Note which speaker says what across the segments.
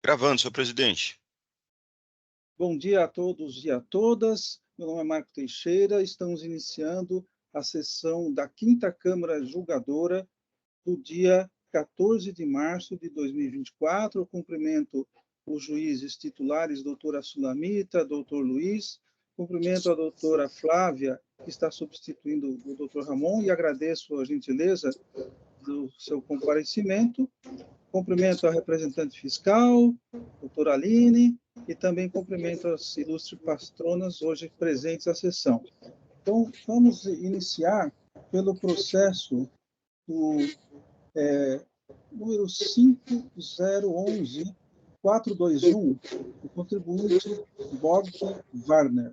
Speaker 1: Gravando, senhor presidente.
Speaker 2: Bom dia a todos e a todas. Meu nome é Marco Teixeira. Estamos iniciando a sessão da 5ª Câmara Julgadora do dia 14 de março de 2024. Eu cumprimento os juízes titulares, doutora Sulamita, doutor Luiz. Cumprimento a doutora Flávia, que está substituindo o doutor Ramon, e agradeço a gentileza do seu comparecimento. Cumprimento a representante fiscal, doutora Aline, e também cumprimento as ilustres patronas hoje presentes à sessão. Então, vamos iniciar pelo processo do número 5011-421, do contribuinte Bob Warner.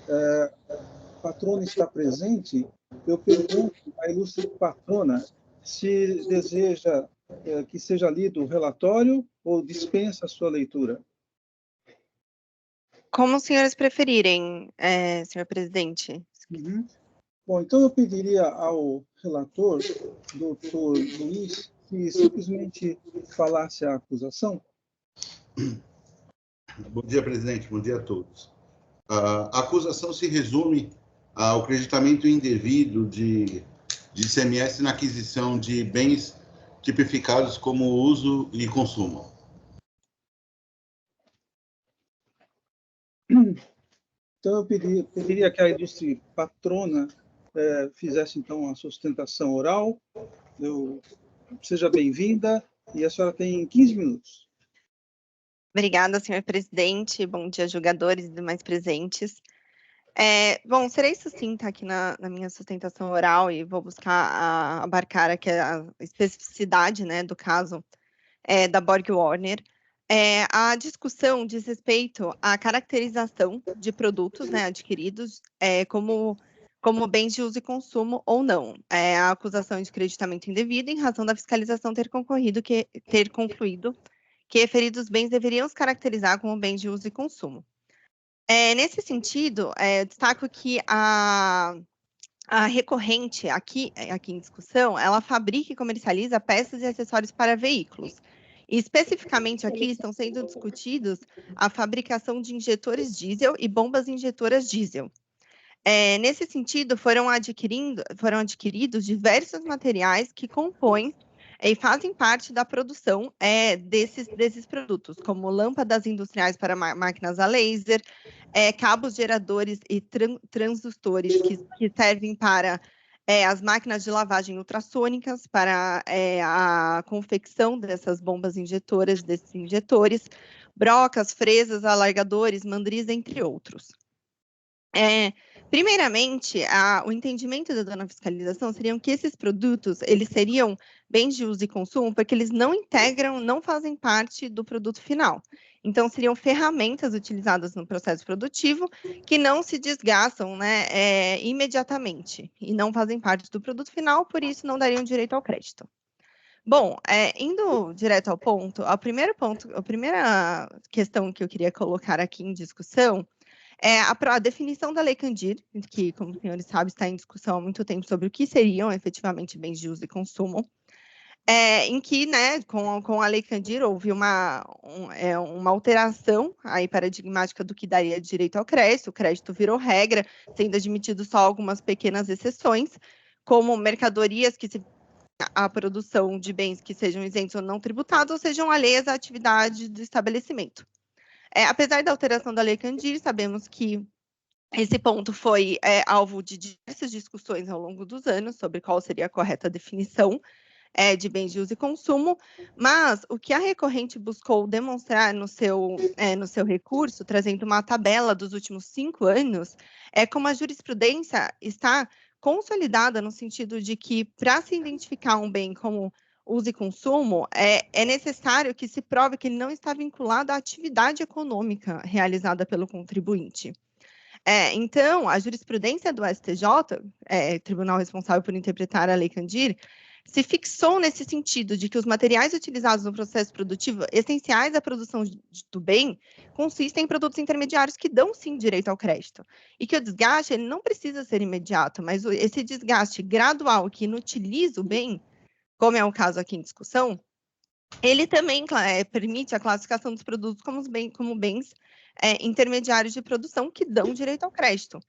Speaker 2: A patrona está presente. Eu pergunto à ilustre patrona se deseja que seja lido o relatório ou dispensa a sua leitura.
Speaker 3: Como os senhores preferirem, senhor presidente.
Speaker 2: Uhum. Bom, então eu pediria ao relator, doutor Luiz, que simplesmente falasse a acusação.
Speaker 4: Bom dia, presidente. Bom dia a todos. A acusação se resume ao creditamento indevido de ICMS na aquisição de bens tipificados como uso e consumo.
Speaker 2: Então, eu pediria que a ilustre patrona fizesse, então, a sustentação oral. Seja bem-vinda, e a senhora tem 15 minutos.
Speaker 3: Obrigada, senhor presidente. Bom dia, julgadores e demais presentes. Bom, serei sucinta aqui na minha sustentação oral e vou buscar abarcar aqui a especificidade, né, do caso da Borg Warner. A discussão diz respeito à caracterização de produtos, né, adquiridos como bens de uso e consumo ou não. A acusação de creditamento indevido em razão da fiscalização ter concluído que referidos bens deveriam se caracterizar como bens de uso e consumo. Nesse sentido, eu destaco que a recorrente aqui em discussão, ela fabrica e comercializa peças e acessórios para veículos. E, especificamente aqui estão sendo discutidos a fabricação de injetores diesel e bombas injetoras diesel. Nesse sentido, foram adquiridos diversos materiais que compõem e fazem parte da produção desses produtos, como lâmpadas industriais para máquinas a laser, cabos geradores e transdutores que servem para as máquinas de lavagem ultrassônicas, para a confecção dessas bombas injetoras, desses injetores, brocas, fresas, alargadores, mandris, entre outros. Primeiramente, o entendimento da dona fiscalização seriam que esses produtos, eles seriam bens de uso e consumo, porque eles não integram, não fazem parte do produto final. Então, seriam ferramentas utilizadas no processo produtivo que não se desgastam, né, imediatamente e não fazem parte do produto final, por isso não dariam direito ao crédito. Bom, indo direto ao ponto, a primeira questão que eu queria colocar aqui em discussão a definição da Lei Candir, que, como os senhores sabem, está em discussão há muito tempo sobre o que seriam efetivamente bens de uso e consumo, em que, né, com a Lei Candir, houve uma alteração aí paradigmática do que daria direito ao crédito. O crédito virou regra, sendo admitido só algumas pequenas exceções, como mercadorias a produção de bens que sejam isentos ou não tributados, ou sejam alheias à atividade do estabelecimento. Apesar da alteração da Lei Candir, sabemos que esse ponto foi alvo de diversas discussões ao longo dos anos sobre qual seria a correta definição de bens de uso e consumo, mas o que a recorrente buscou demonstrar no seu recurso, trazendo uma tabela dos últimos 5 anos, é como a jurisprudência está consolidada no sentido de que, para se identificar um bem como uso e consumo, é necessário que se prove que ele não está vinculado à atividade econômica realizada pelo contribuinte. Então, a jurisprudência do STJ, tribunal responsável por interpretar a Lei Candir, se fixou nesse sentido de que os materiais utilizados no processo produtivo essenciais à produção do bem consistem em produtos intermediários que dão, sim, direito ao crédito. E que o desgaste ele não precisa ser imediato, mas esse desgaste gradual que inutiliza o bem, como é o caso aqui em discussão, ele também permite a classificação dos produtos como bens intermediários de produção que dão direito ao crédito.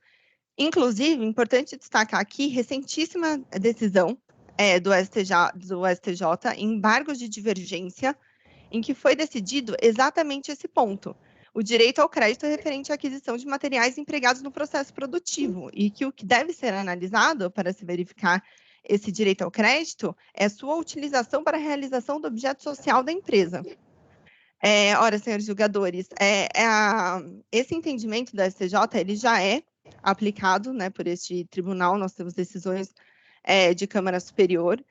Speaker 3: Inclusive, importante destacar aqui, recentíssima decisão do STJ em embargos de divergência, em que foi decidido exatamente esse ponto. O direito ao crédito é referente à aquisição de materiais empregados no processo produtivo, e que o que deve ser analisado para se verificar esse direito ao crédito é sua utilização para a realização do objeto social da empresa. Ora, senhores julgadores, esse entendimento da STJ ele já é aplicado, né, por este tribunal. Nós temos decisões de Câmara Superior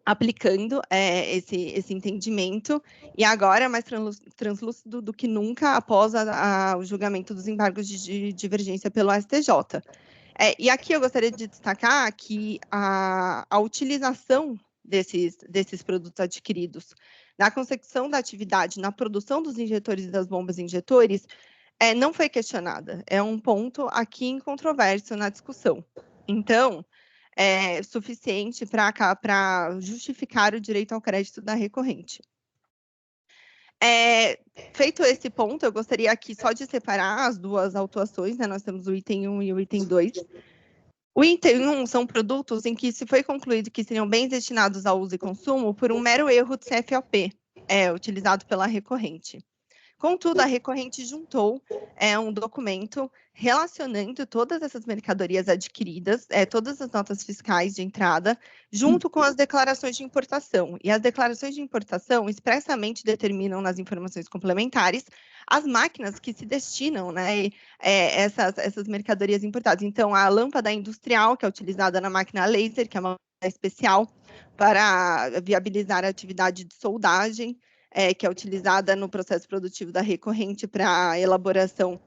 Speaker 3: aplicando esse entendimento, e agora é mais translúcido do que nunca após o julgamento dos embargos de divergência pelo STJ. E aqui eu gostaria de destacar que a utilização desses produtos adquiridos na consecução da atividade, na produção dos injetores e das bombas injetores, não foi questionada. É um ponto aqui incontroverso na discussão. Então, é suficiente para justificar o direito ao crédito da recorrente. Feito esse ponto, eu gostaria aqui só de separar as duas autuações, né? Nós temos o item 1 e o item 2. O item 1 são produtos em que se foi concluído que seriam bens destinados ao uso e consumo por um mero erro de CFOP, utilizado pela recorrente. Contudo, a recorrente juntou um documento relacionando todas essas mercadorias adquiridas, todas as notas fiscais de entrada, junto com as declarações de importação. E as declarações de importação expressamente determinam nas informações complementares as máquinas que se destinam, né, essas mercadorias importadas. Então, a lâmpada industrial, que é utilizada na máquina laser, que é uma especial para viabilizar a atividade de soldagem, que é utilizada no processo produtivo da recorrente para a elaboração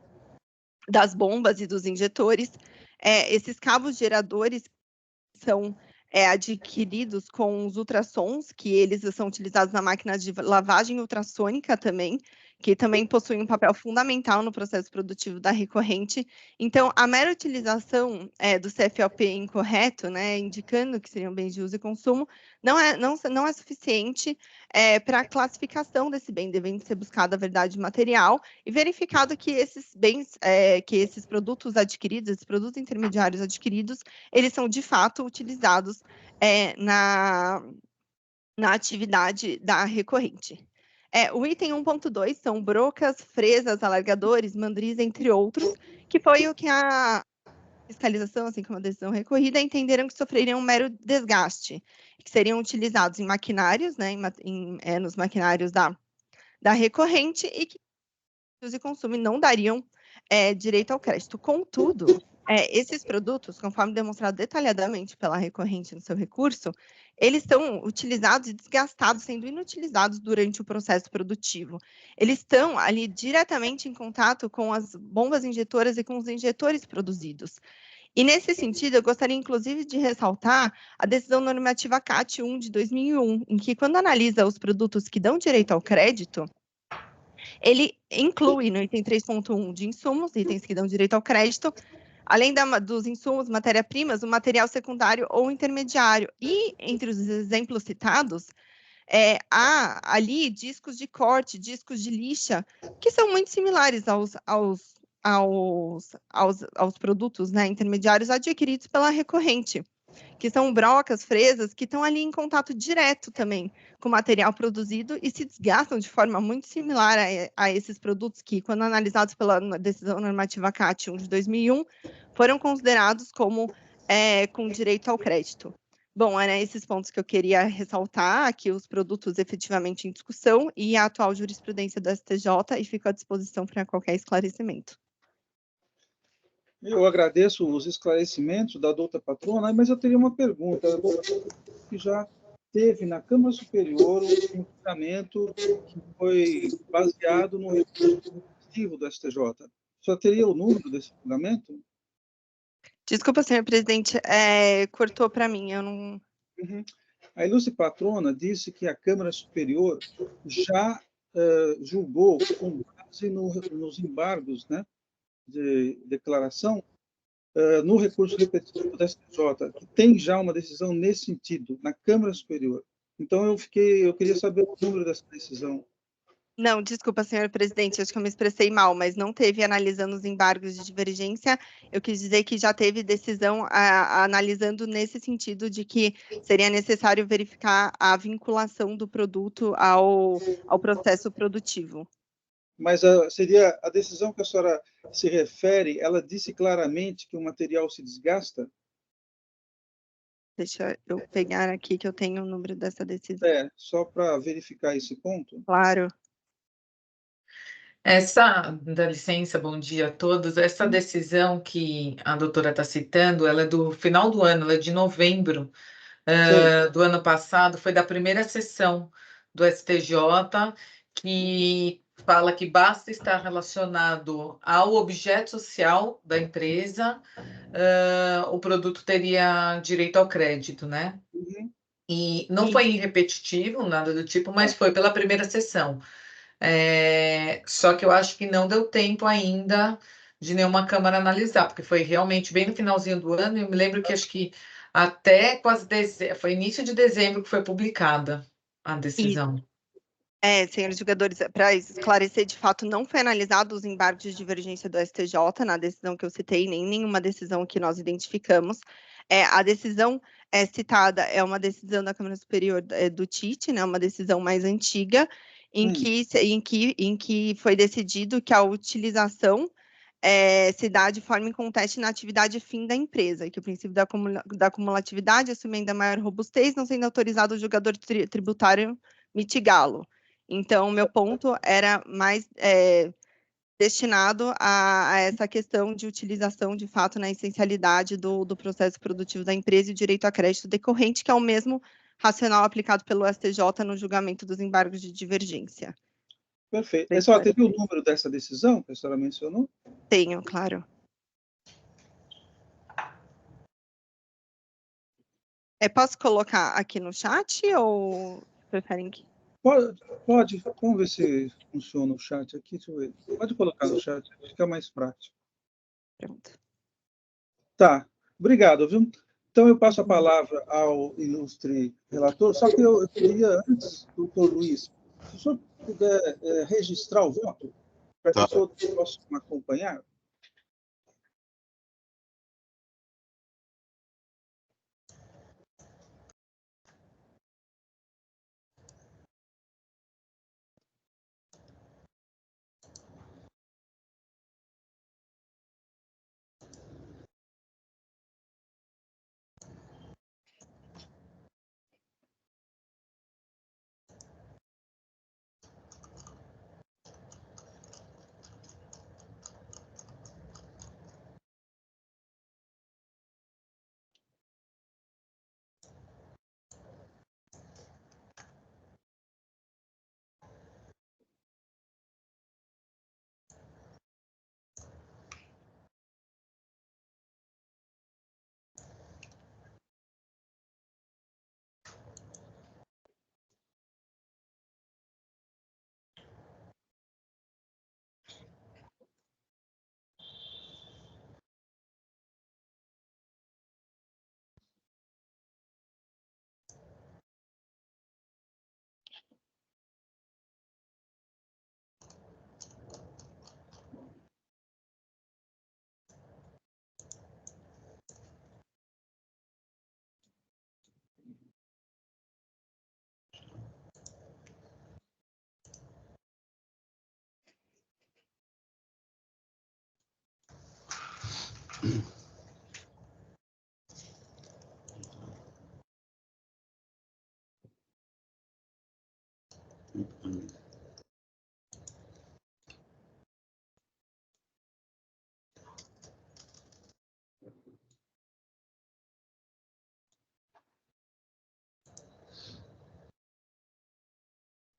Speaker 3: das bombas e dos injetores. Esses cabos geradores são adquiridos com os ultrassons, que eles são utilizados na máquina de lavagem ultrassônica também, que também possuem um papel fundamental no processo produtivo da recorrente. Então, a mera utilização do CFOP incorreto, né, indicando que seriam bens de uso e consumo, não é suficiente para a classificação desse bem, devendo ser buscada a verdade material e verificado que esses bens, que esses produtos adquiridos, esses produtos intermediários adquiridos, eles são de fato utilizados na atividade da recorrente. O item 1.2 são brocas, fresas, alargadores, mandris, entre outros, que foi o que a fiscalização, assim como a decisão recorrida, entenderam que sofreriam um mero desgaste, que seriam utilizados em maquinários, né, nos maquinários da recorrente, e que uso e consumo não dariam direito ao crédito. Contudo, esses produtos, conforme demonstrado detalhadamente pela recorrente no seu recurso, eles estão utilizados e desgastados, sendo inutilizados durante o processo produtivo. Eles estão ali diretamente em contato com as bombas injetoras e com os injetores produzidos. E nesse sentido, eu gostaria inclusive de ressaltar a decisão normativa CAT 1 de 2001, em que quando analisa os produtos que dão direito ao crédito, ele inclui no item 3.1 de insumos, itens que dão direito ao crédito, além dos insumos, matéria-primas, o material secundário ou intermediário. E entre os exemplos citados, há ali discos de corte, discos de lixa, que são muito similares aos produtos, né, intermediários adquiridos pela recorrente, que são brocas, fresas, que estão ali em contato direto também com o material produzido e se desgastam de forma muito similar a esses produtos que, quando analisados pela decisão normativa CAT 1 de 2001, foram considerados como com direito ao crédito. Bom, eram esses pontos que eu queria ressaltar, aqui os produtos efetivamente em discussão e a atual jurisprudência do STJ, e fico à disposição para qualquer esclarecimento.
Speaker 2: Eu agradeço os esclarecimentos da doutora patrona, mas eu teria uma pergunta. Que já teve na Câmara Superior um julgamento que foi baseado no recurso coletivo do STJ. Só teria o número desse julgamento?
Speaker 3: Desculpa, senhor presidente, cortou para mim, eu não...
Speaker 2: Uhum. A ilustre patrona disse que a Câmara Superior já julgou com base nos embargos, né, de declaração, no recurso repetitivo da STJ, que tem já uma decisão nesse sentido, na Câmara Superior. Então, eu queria saber o número dessa decisão.
Speaker 3: Não, desculpa, senhor presidente, acho que eu me expressei mal, mas não teve analisando os embargos de divergência. Eu quis dizer que já teve decisão analisando nesse sentido de que seria necessário verificar a vinculação do produto ao processo produtivo.
Speaker 2: Mas seria a decisão que a senhora se refere, ela disse claramente que o material se desgasta?
Speaker 3: Deixa eu pegar aqui que eu tenho o número dessa decisão.
Speaker 2: Só para verificar esse ponto.
Speaker 3: Claro.
Speaker 1: Dá licença, bom dia a todos. Essa decisão que a doutora está citando, ela é do final do ano, ela é de novembro do ano passado, foi da primeira sessão do STJ, que fala que basta estar relacionado ao objeto social da empresa, o produto teria direito ao crédito, né?
Speaker 2: Uhum.
Speaker 1: E não foi repetitivo, nada do tipo, mas foi pela primeira sessão. Só que eu acho que não deu tempo ainda de nenhuma Câmara analisar, porque foi realmente bem no finalzinho do ano, e eu me lembro que acho que até quase foi início de dezembro que foi publicada a decisão.
Speaker 3: Senhores jogadores, para esclarecer, de fato, não foi analisado os embargos de divergência do STJ na decisão que eu citei, nem nenhuma decisão que nós identificamos. A decisão citada é uma decisão da Câmara Superior do TIT, né, uma decisão mais antiga, em que foi decidido que a utilização se dá de forma inconteste na atividade fim da empresa, e que o princípio da cumulatividade assume ainda maior robustez, não sendo autorizado o julgador tributário mitigá-lo. Então, meu ponto era mais destinado a essa questão de utilização, de fato, na essencialidade do processo produtivo da empresa e o direito a crédito decorrente, que é o mesmo racional aplicado pelo STJ no julgamento dos embargos de divergência.
Speaker 2: Perfeito. A senhora teve o número dessa decisão que a senhora mencionou?
Speaker 3: Tenho, claro. Posso colocar aqui no chat ou preferem que...
Speaker 2: Pode. Vamos ver se funciona o chat aqui. Deixa eu ver. Pode colocar no chat, fica mais prático.
Speaker 3: Pronto.
Speaker 2: Tá. Obrigado, viu? Então, eu passo a palavra ao ilustre relator, só que eu queria, antes, doutor Luiz, se o senhor puder registrar o voto, para que os outros possam acompanhar.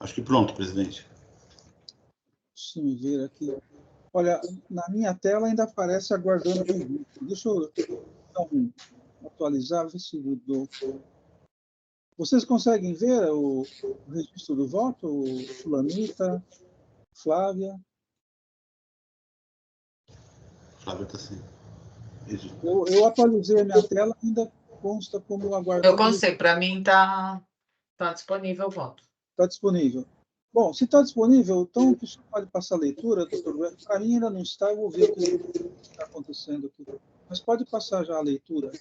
Speaker 4: Acho que pronto, presidente.
Speaker 2: Deixa eu ver aqui. Olha, na minha tela ainda aparece aguardando registro. Deixa eu então, atualizar, ver se mudou. Vocês conseguem ver o registro do voto? O Fulanita, Flávia?
Speaker 4: Flávia está sim.
Speaker 2: Eu atualizei a minha tela, ainda consta como aguardando.
Speaker 1: Eu consigo, para mim está Está disponível o voto.
Speaker 2: Está disponível. Bom, se está disponível, então o senhor pode passar a leitura, doutor? Para mim ainda não está, eu vou ver o que está acontecendo aqui. Mas pode passar já a leitura.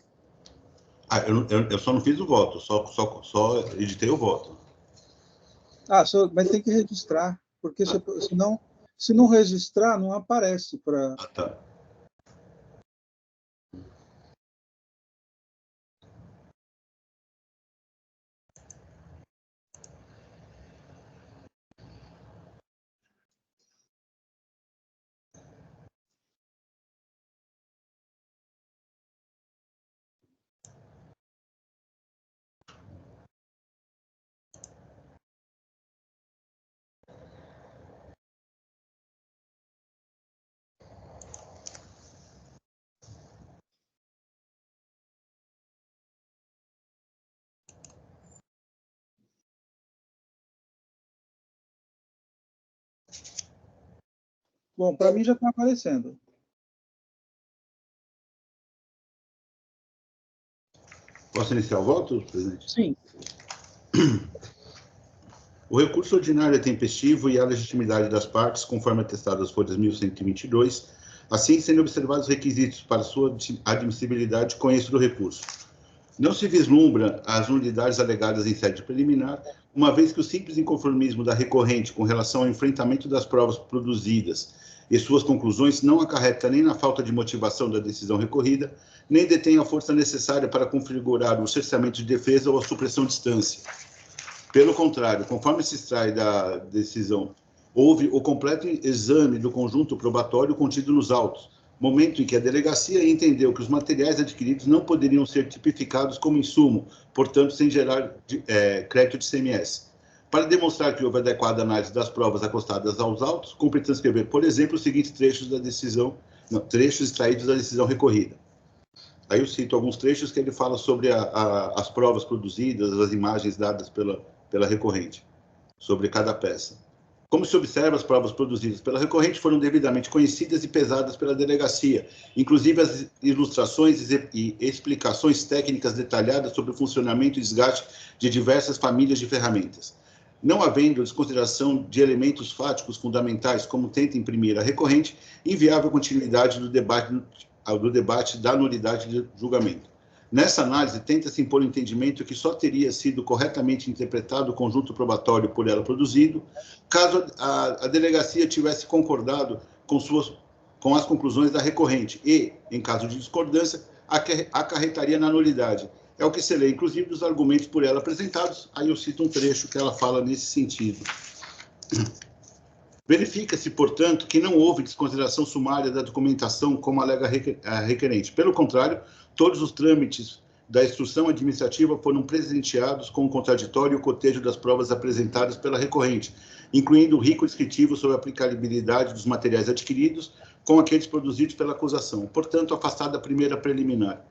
Speaker 4: Eu só não fiz o voto, só editei o voto.
Speaker 2: Mas tem que registrar, porque senão, se não registrar, não aparece para...
Speaker 4: Tá.
Speaker 2: Bom, para mim já está aparecendo.
Speaker 4: Posso iniciar o voto, presidente?
Speaker 2: Sim.
Speaker 4: O recurso ordinário é tempestivo e há legitimidade das partes, conforme atestado às folhas 1122, assim sendo observados os requisitos para sua admissibilidade com êxito do recurso. Não se vislumbra as nulidades alegadas em sede preliminar, uma vez que o simples inconformismo da recorrente com relação ao enfrentamento das provas produzidas e suas conclusões não acarreta nem na falta de motivação da decisão recorrida, nem detém a força necessária para configurar o cerceamento de defesa ou a supressão de instância. Pelo contrário, conforme se extrai da decisão, houve o completo exame do conjunto probatório contido nos autos, momento em que a delegacia entendeu que os materiais adquiridos não poderiam ser tipificados como insumo, portanto, sem gerar crédito de CMS. Para demonstrar que houve adequada análise das provas acostadas aos autos, cumpre transcrever, por exemplo, os seguintes trechos da decisão, trechos extraídos da decisão recorrida. Aí eu cito alguns trechos que ele fala sobre as provas produzidas, as imagens dadas pela recorrente, sobre cada peça. Como se observa, as provas produzidas pela recorrente foram devidamente conhecidas e pesadas pela delegacia, inclusive as ilustrações e explicações técnicas detalhadas sobre o funcionamento e desgaste de diversas famílias de ferramentas. Não havendo desconsideração de elementos fáticos fundamentais, como tenta imprimir a recorrente, inviável continuidade do debate da nulidade de julgamento. Nessa análise, tenta-se impor o entendimento que só teria sido corretamente interpretado o conjunto probatório por ela produzido, caso a delegacia tivesse concordado com as conclusões da recorrente e, em caso de discordância, acarretaria na nulidade. É o que se lê, inclusive, dos argumentos por ela apresentados. Aí eu cito um trecho que ela fala nesse sentido. Verifica-se, portanto, que não houve desconsideração sumária da documentação como alega a requerente. Pelo contrário, todos os trâmites da instrução administrativa foram presenteados com o contraditório e o cotejo das provas apresentadas pela recorrente, incluindo o rico descritivo sobre a aplicabilidade dos materiais adquiridos com aqueles produzidos pela acusação. Portanto, afastada a primeira preliminar.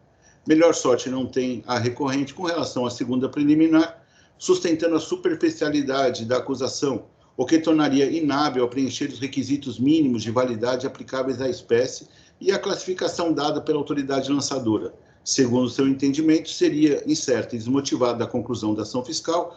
Speaker 4: Melhor sorte não tem a recorrente com relação à segunda preliminar, sustentando a superficialidade da acusação, o que tornaria inábil a preencher os requisitos mínimos de validade aplicáveis à espécie e a classificação dada pela autoridade lançadora. Segundo seu entendimento, seria incerta e desmotivada a conclusão da ação fiscal,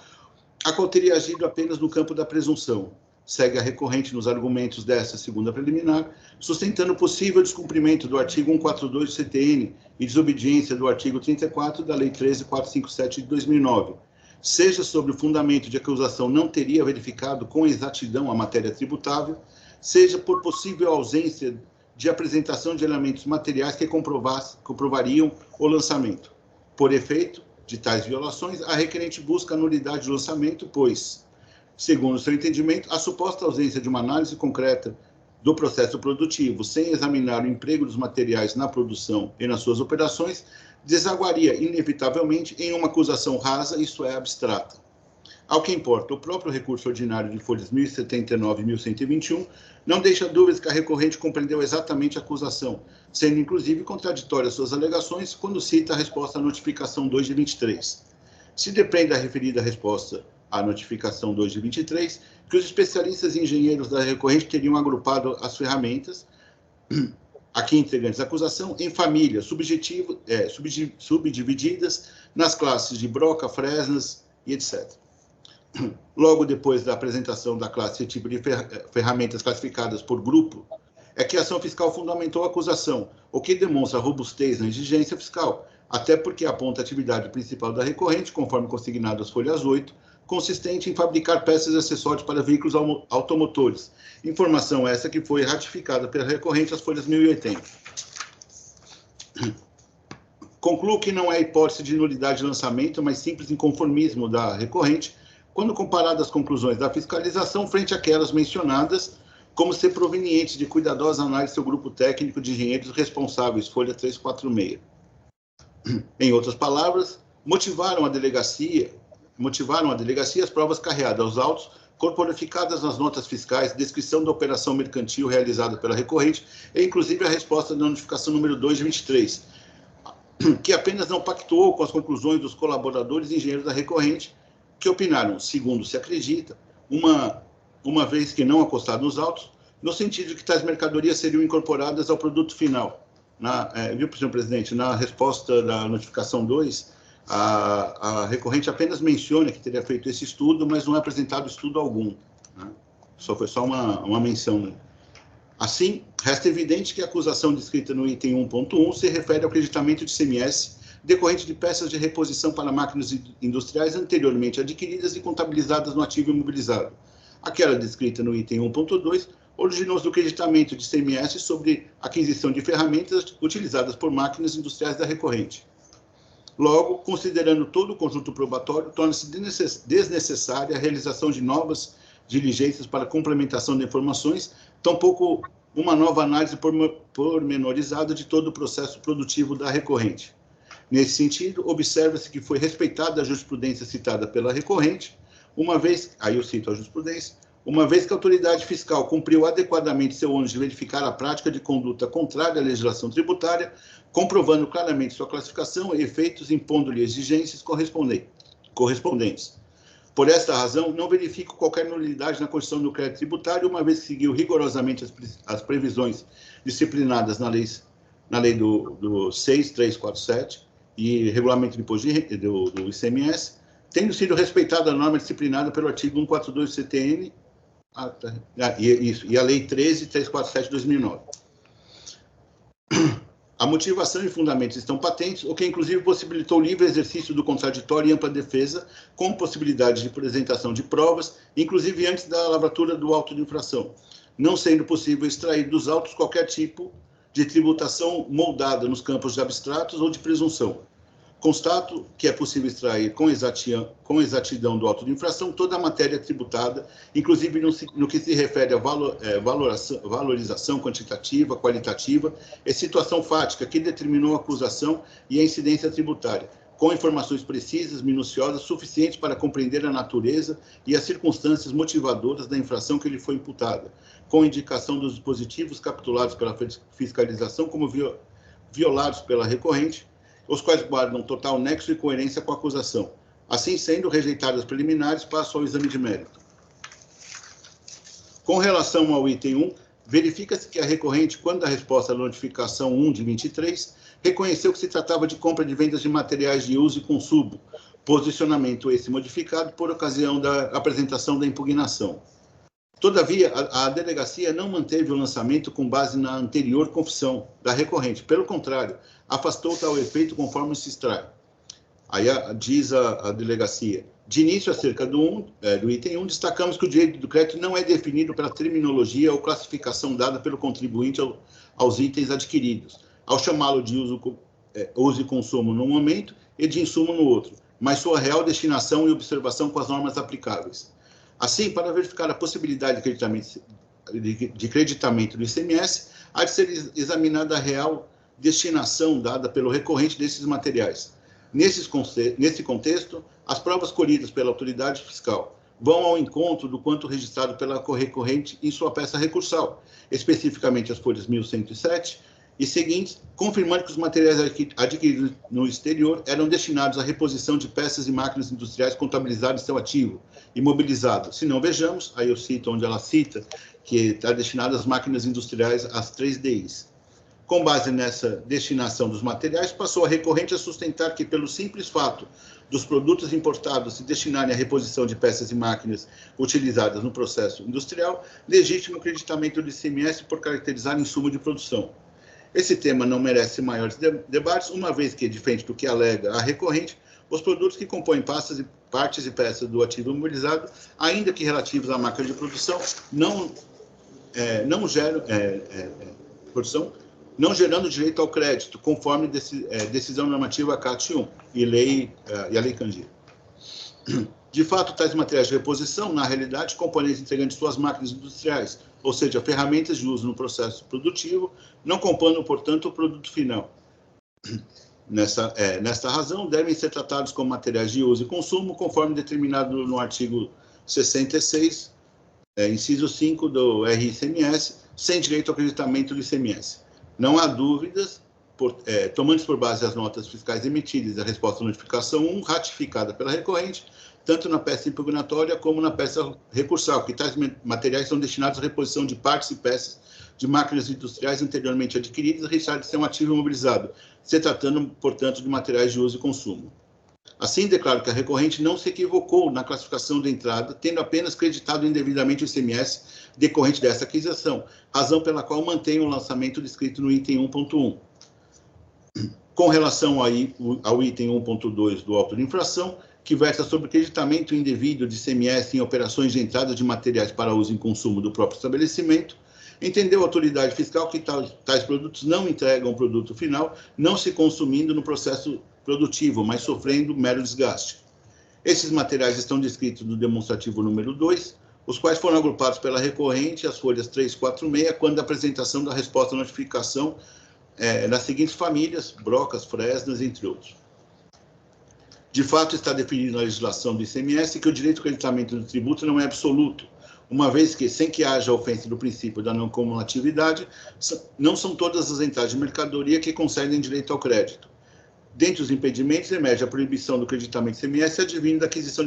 Speaker 4: a qual teria agido apenas no campo da presunção. Segue a recorrente nos argumentos dessa segunda preliminar, sustentando possível descumprimento do artigo 142 do CTN e desobediência do artigo 34 da Lei 13.457 de 2009, seja sobre o fundamento de acusação não teria verificado com exatidão a matéria tributável, seja por possível ausência de apresentação de elementos materiais que comprovariam o lançamento. Por efeito de tais violações, a requerente busca a nulidade do lançamento, pois, segundo seu entendimento, a suposta ausência de uma análise concreta do processo produtivo, sem examinar o emprego dos materiais na produção e nas suas operações, desaguaria inevitavelmente em uma acusação rasa, isto é, abstrata. Ao que importa, o próprio recurso ordinário de folhas 1079 e 1121 não deixa dúvidas que a recorrente compreendeu exatamente a acusação, sendo inclusive contraditória suas alegações quando cita a resposta à notificação 2 de 23. Se depende da referida resposta à notificação 2 de 23, que os especialistas e engenheiros da recorrente teriam agrupado as ferramentas aqui integrantes da acusação, em famílias subdivididas nas classes de broca, fresnas e etc. logo depois da apresentação da classe e tipo de ferramentas classificadas por grupo, é que a ação fiscal fundamentou a acusação, o que demonstra robustez na exigência fiscal, até porque aponta a atividade principal da recorrente, conforme consignado às folhas 8, consistente em fabricar peças e acessórios para veículos automotores. Informação essa que foi ratificada pela recorrente às folhas 1080. Concluo que não é hipótese de nulidade de lançamento, mas simples inconformismo da recorrente, quando comparado às conclusões da fiscalização frente àquelas mencionadas, como ser provenientes de cuidadosa análise do seu grupo técnico de engenheiros responsáveis, folha 346. Em outras palavras, motivaram a delegacia as provas carreadas aos autos, corporificadas nas notas fiscais, descrição da operação mercantil realizada pela recorrente e, inclusive, a resposta da notificação número 2 de 23, que apenas não pactuou com as conclusões dos colaboradores e engenheiros da recorrente, que opinaram, segundo se acredita, uma vez que não acostado nos autos, no sentido de que tais mercadorias seriam incorporadas ao produto final. Viu, senhor presidente, na resposta da notificação 2, a recorrente apenas menciona que teria feito esse estudo, mas não é apresentado estudo algum. Né? Foi só uma menção. Né? Assim, resta evidente que a acusação descrita no item 1.1 se refere ao creditamento de ICMS decorrente de peças de reposição para máquinas industriais anteriormente adquiridas e contabilizadas no ativo imobilizado. Aquela descrita no item 1.2 originou-se do creditamento de ICMS sobre aquisição de ferramentas utilizadas por máquinas industriais da recorrente. Logo, considerando todo o conjunto probatório, torna-se desnecessária a realização de novas diligências para complementação de informações, tampouco uma nova análise pormenorizada de todo o processo produtivo da recorrente. Nesse sentido, observa-se que foi respeitada a jurisprudência citada pela recorrente, uma vez, aí eu cito a jurisprudência, uma vez que a autoridade fiscal cumpriu adequadamente seu ônus de verificar a prática de conduta contrária à legislação tributária, comprovando claramente sua classificação e efeitos, impondo-lhe exigências correspondentes. Por esta razão, não verifico qualquer nulidade na Constituição do crédito tributário, uma vez que seguiu rigorosamente as previsões disciplinadas na lei do 6347 e regulamento de imposto do ICMS, tendo sido respeitada a norma disciplinada pelo artigo 142 do CTN e a lei 13347 de 2009. A motivação e fundamentos estão patentes, o que inclusive possibilitou o livre exercício do contraditório e ampla defesa, com possibilidade de apresentação de provas, inclusive antes da lavratura do auto de infração, não sendo possível extrair dos autos qualquer tipo de tributação moldada nos campos de abstratos ou de presunção. Constato que é possível extrair com exatidão do auto de infração toda a matéria tributada, inclusive no que se refere à valorização quantitativa, qualitativa e situação fática que determinou a acusação e a incidência tributária, com informações precisas, minuciosas, suficientes para compreender a natureza e as circunstâncias motivadoras da infração que lhe foi imputada, com indicação dos dispositivos capitulados pela fiscalização como violados pela recorrente, os quais guardam total nexo e coerência com a acusação. Assim sendo, rejeitadas preliminares, passo ao exame de mérito. Com relação ao item 1, verifica-se que a recorrente, quando da resposta à notificação 1 de 23, reconheceu que se tratava de compra de vendas de materiais de uso e consumo, posicionamento esse modificado por ocasião da apresentação da impugnação. Todavia, a delegacia não manteve o lançamento com base na anterior confissão da recorrente. Pelo contrário, afastou tal efeito conforme se extrai. Aí diz a delegacia. De início, acerca do item 1, destacamos que o direito do crédito não é definido pela terminologia ou classificação dada pelo contribuinte aos itens adquiridos, ao chamá-lo de uso e consumo num momento e de insumo no outro, mas sua real destinação e observação com as normas aplicáveis. Assim, para verificar a possibilidade de creditamento do ICMS, há de ser examinada a real destinação dada pelo recorrente desses materiais. Nesse contexto, as provas colhidas pela autoridade fiscal vão ao encontro do quanto registrado pela recorrente em sua peça recursal, especificamente as folhas 1107 e seguintes, confirmando que os materiais adquiridos no exterior eram destinados à reposição de peças e máquinas industriais contabilizadas em seu ativo, imobilizado. Se não, vejamos, aí eu cito onde ela cita, que está destinado às máquinas industriais, às 3DIs. Com base nessa destinação dos materiais, passou a recorrente a sustentar que, pelo simples fato dos produtos importados se destinarem à reposição de peças e máquinas utilizadas no processo industrial, legítimo creditamento do ICMS por caracterizar insumo de produção. Esse tema não merece maiores debates, uma vez que, diferente do que alega a recorrente, os produtos que compõem partes e peças do ativo imobilizado, ainda que relativos à máquina de produção, não gerando direito ao crédito, conforme decisão normativa CAT 1 e a Lei Candia. De fato, tais materiais de reposição, na realidade, componentes integrantes de suas máquinas industriais, ou seja, ferramentas de uso no processo produtivo, não compondo, portanto, o produto final. Nesta razão, devem ser tratados como materiais de uso e consumo, conforme determinado no artigo 66, inciso 5 do RICMS, sem direito ao creditamento do ICMS. Não há dúvidas, tomando por base as notas fiscais emitidas e a resposta à notificação 1, ratificada pela recorrente, tanto na peça impugnatória como na peça recursal, que tais materiais são destinados à reposição de partes e peças de máquinas industriais anteriormente adquiridas e deixar de ser um ativo imobilizado, se tratando, portanto, de materiais de uso e consumo. Assim, declaro que a recorrente não se equivocou na classificação da entrada, tendo apenas creditado indevidamente o ICMS decorrente dessa aquisição, razão pela qual mantém o lançamento descrito no item 1.1. Com relação ao item 1.2 do auto de infração, que versa sobre creditamento indevido de ICMS em operações de entrada de materiais para uso e consumo do próprio estabelecimento, entendeu a autoridade fiscal que tais produtos não entregam o produto final, não se consumindo no processo produtivo, mas sofrendo mero desgaste. Esses materiais estão descritos no demonstrativo número 2, os quais foram agrupados pela recorrente, as folhas 3, 4, 6, quando da apresentação da resposta à notificação nas seguintes famílias, brocas, fresnas, entre outros. De fato, está definido na legislação do ICMS que o direito ao creditamento do tributo não é absoluto, uma vez que, sem que haja ofensa do princípio da não cumulatividade, não são todas as entradas de mercadoria que concedem direito ao crédito. Dentre os impedimentos, emerge a proibição do creditamento ICMS advindo da aquisição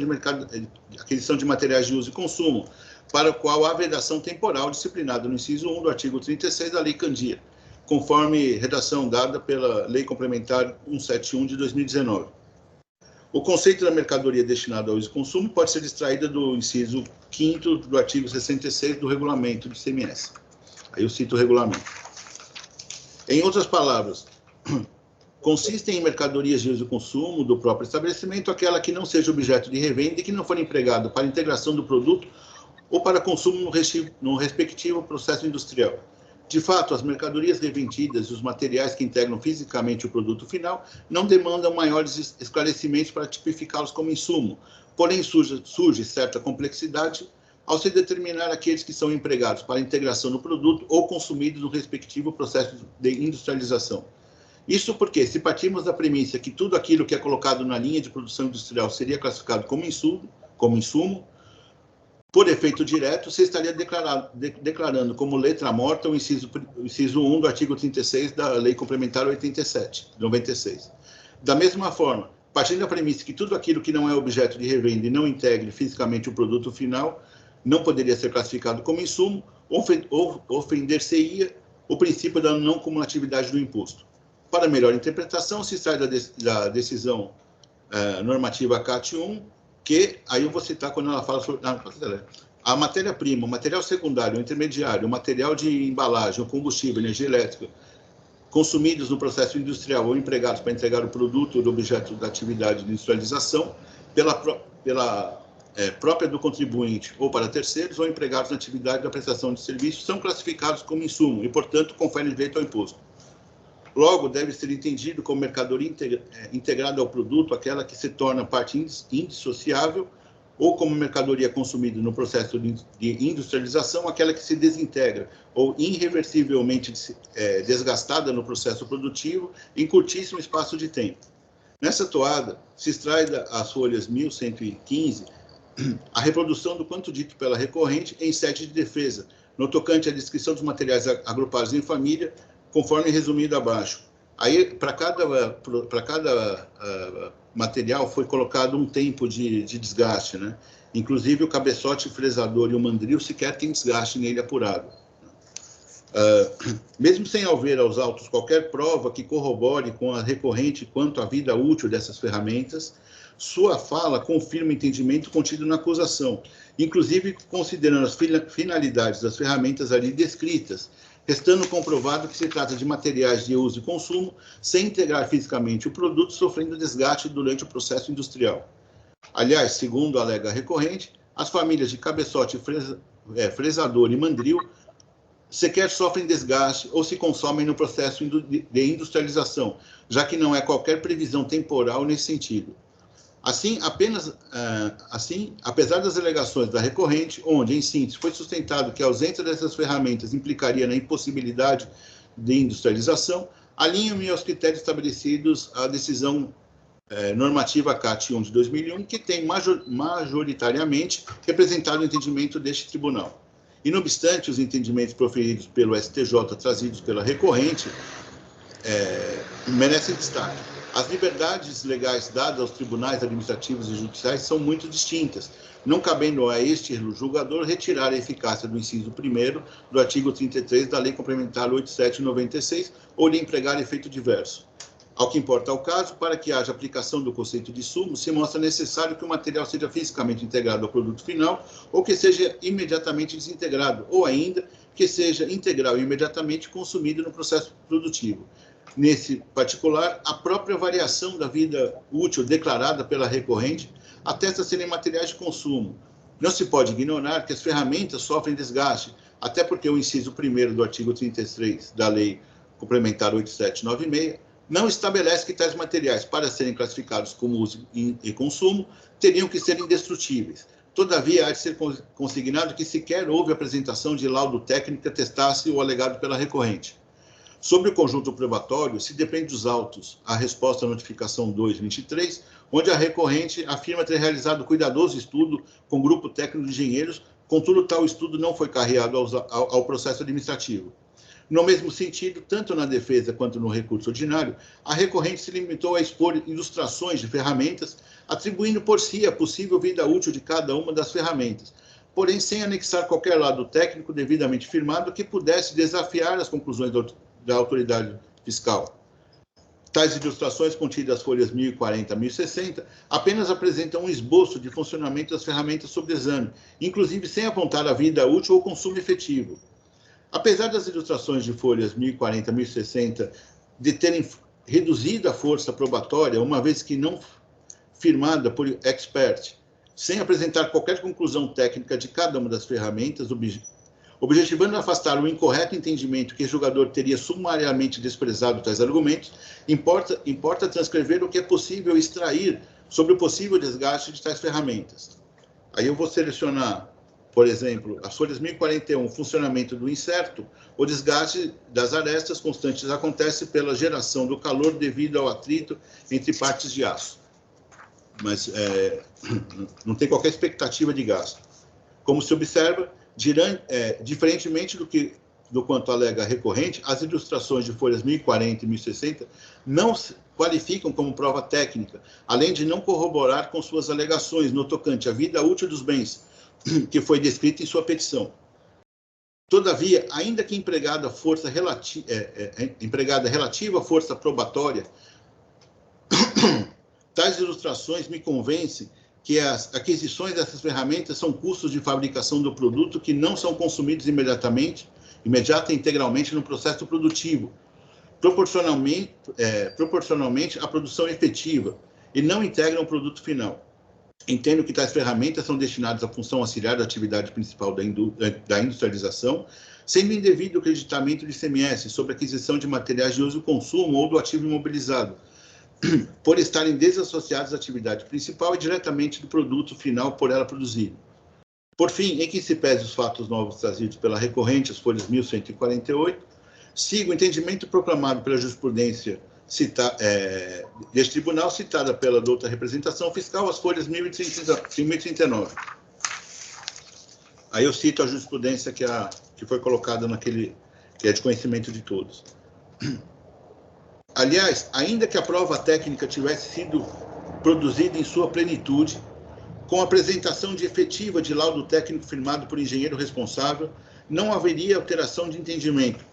Speaker 4: de materiais de uso e consumo, para o qual há vedação temporal disciplinada no inciso 1 do artigo 36 da Lei Candia, conforme redação dada pela Lei Complementar 171 de 2019. O conceito da mercadoria destinada ao uso e consumo pode ser extraída do inciso 5º do artigo 66 do regulamento do ICMS. Aí eu cito o regulamento. Em outras palavras, consistem em mercadorias de uso e consumo do próprio estabelecimento aquela que não seja objeto de revenda e que não for empregado para integração do produto ou para consumo no respectivo processo industrial. De fato, as mercadorias revendidas e os materiais que integram fisicamente o produto final não demandam maiores esclarecimentos para tipificá-los como insumo, porém surge certa complexidade ao se determinar aqueles que são empregados para integração no produto ou consumidos no respectivo processo de industrialização. Isso porque, se partirmos da premissa que tudo aquilo que é colocado na linha de produção industrial seria classificado como insumo, por efeito direto, você estaria declarando como letra morta o inciso 1 do artigo 36 da Lei Complementar 87, de 96. Da mesma forma, partindo da premissa que tudo aquilo que não é objeto de revenda e não integre fisicamente o produto final não poderia ser classificado como insumo, ofender-se-ia o princípio da não cumulatividade do imposto. Para melhor interpretação, se sai da decisão normativa CAT 1, que, aí eu vou citar quando ela fala sobre a matéria-prima, o material secundário, o intermediário, o material de embalagem, o combustível, energia elétrica, consumidos no processo industrial ou empregados para entregar o produto do objeto da atividade de industrialização, pela própria do contribuinte ou para terceiros, ou empregados na atividade da prestação de serviços, são classificados como insumo e, portanto, conferem direito ao imposto. Logo, deve ser entendido como mercadoria integrada ao produto aquela que se torna parte indissociável, ou como mercadoria consumida no processo de industrialização, aquela que se desintegra ou irreversivelmente desgastada no processo produtivo em curtíssimo espaço de tempo. Nessa toada, se extrai das folhas 1115 a reprodução do quanto dito pela recorrente em sede de defesa, no tocante à descrição dos materiais agrupados em família, conforme resumido abaixo. Aí, para cada material, foi colocado um tempo de desgaste, né? Inclusive, o cabeçote, fresador e o mandril sequer tem desgaste nele apurado. Mesmo sem haver aos autos qualquer prova que corrobore com a recorrente quanto à vida útil dessas ferramentas, sua fala confirma o entendimento contido na acusação, inclusive considerando as finalidades das ferramentas ali descritas, restando comprovado que se trata de materiais de uso e consumo, sem integrar fisicamente o produto, sofrendo desgaste durante o processo industrial. Aliás, segundo alega a recorrente, as famílias de cabeçote, fresador e mandril sequer sofrem desgaste ou se consomem no processo de industrialização, já que não há qualquer previsão temporal nesse sentido. Assim, apesar das alegações da recorrente, onde, em síntese, foi sustentado que a ausência dessas ferramentas implicaria na impossibilidade de industrialização, alinham-me aos critérios estabelecidos a decisão normativa CAT 1 de 2001, que tem majoritariamente representado o entendimento deste tribunal. E, não obstante os entendimentos proferidos pelo STJ trazidos pela recorrente, merecem destaque. As liberdades legais dadas aos tribunais administrativos e judiciais são muito distintas, não cabendo a este julgador retirar a eficácia do inciso 1º do artigo 33 da Lei Complementar 87/96 ou lhe empregar efeito diverso. Ao que importa ao caso, para que haja aplicação do conceito de sumo, se mostra necessário que o material seja fisicamente integrado ao produto final ou que seja imediatamente desintegrado, ou ainda que seja integral e imediatamente consumido no processo produtivo. Nesse particular, a própria variação da vida útil declarada pela recorrente atesta serem materiais de consumo. Não se pode ignorar que as ferramentas sofrem desgaste, até porque o inciso 1º do artigo 33 da Lei Complementar 8796 não estabelece que tais materiais, para serem classificados como uso e consumo, teriam que ser indestrutíveis. Todavia, há de ser consignado que sequer houve apresentação de laudo técnico que atestasse o alegado pela recorrente. Sobre o conjunto probatório, se depende dos autos, a resposta à notificação 223, onde a recorrente afirma ter realizado cuidadoso estudo com grupo técnico de engenheiros, contudo, tal estudo não foi carreado ao processo administrativo. No mesmo sentido, tanto na defesa quanto no recurso ordinário, a recorrente se limitou a expor ilustrações de ferramentas, atribuindo por si a possível vida útil de cada uma das ferramentas, porém sem anexar qualquer lado técnico devidamente firmado que pudesse desafiar as conclusões da autoridade fiscal. Tais ilustrações, contidas nas folhas 1040 a 1060, apenas apresentam um esboço de funcionamento das ferramentas sob exame, inclusive sem apontar a vida útil ou consumo efetivo. Apesar das ilustrações de folhas 1040 a 1060 de terem reduzido a força probatória, uma vez que não firmada por expert, sem apresentar qualquer conclusão técnica de cada uma das ferramentas, objetivando afastar o incorreto entendimento que o julgador teria sumariamente desprezado tais argumentos, importa transcrever o que é possível extrair sobre o possível desgaste de tais ferramentas. Aí eu vou selecionar, por exemplo, as folhas 1041, funcionamento do inserto. O desgaste das arestas constantes acontece pela geração do calor devido ao atrito entre partes de aço. Mas não tem qualquer expectativa de gasto. Como se observa, diferentemente do quanto alega a recorrente, as ilustrações de folhas 1040 e 1060 não se qualificam como prova técnica, além de não corroborar com suas alegações no tocante à vida útil dos bens, que foi descrita em sua petição. Todavia, ainda que empregada relativa à força probatória, tais ilustrações me convencem que as aquisições dessas ferramentas são custos de fabricação do produto que não são consumidos imediata e integralmente no processo produtivo, proporcionalmente à produção efetiva, e não integram o produto final. Entendo que tais ferramentas são destinadas à função auxiliar da atividade principal da industrialização, sendo indevido o creditamento de ICMS sobre aquisição de materiais de uso e consumo ou do ativo imobilizado, por estarem desassociados da atividade principal e diretamente do produto final por ela produzido. Por fim, em que se pese os fatos novos trazidos pela recorrente, as folhas 1148, sigo o entendimento proclamado pela jurisprudência deste tribunal, citada pela douta representação fiscal, as folhas 1039. Aí eu cito a jurisprudência que foi colocada naquele, que é de conhecimento de todos. Aliás, ainda que a prova técnica tivesse sido produzida em sua plenitude, com apresentação de efetiva de laudo técnico firmado por engenheiro responsável, não haveria alteração de entendimento,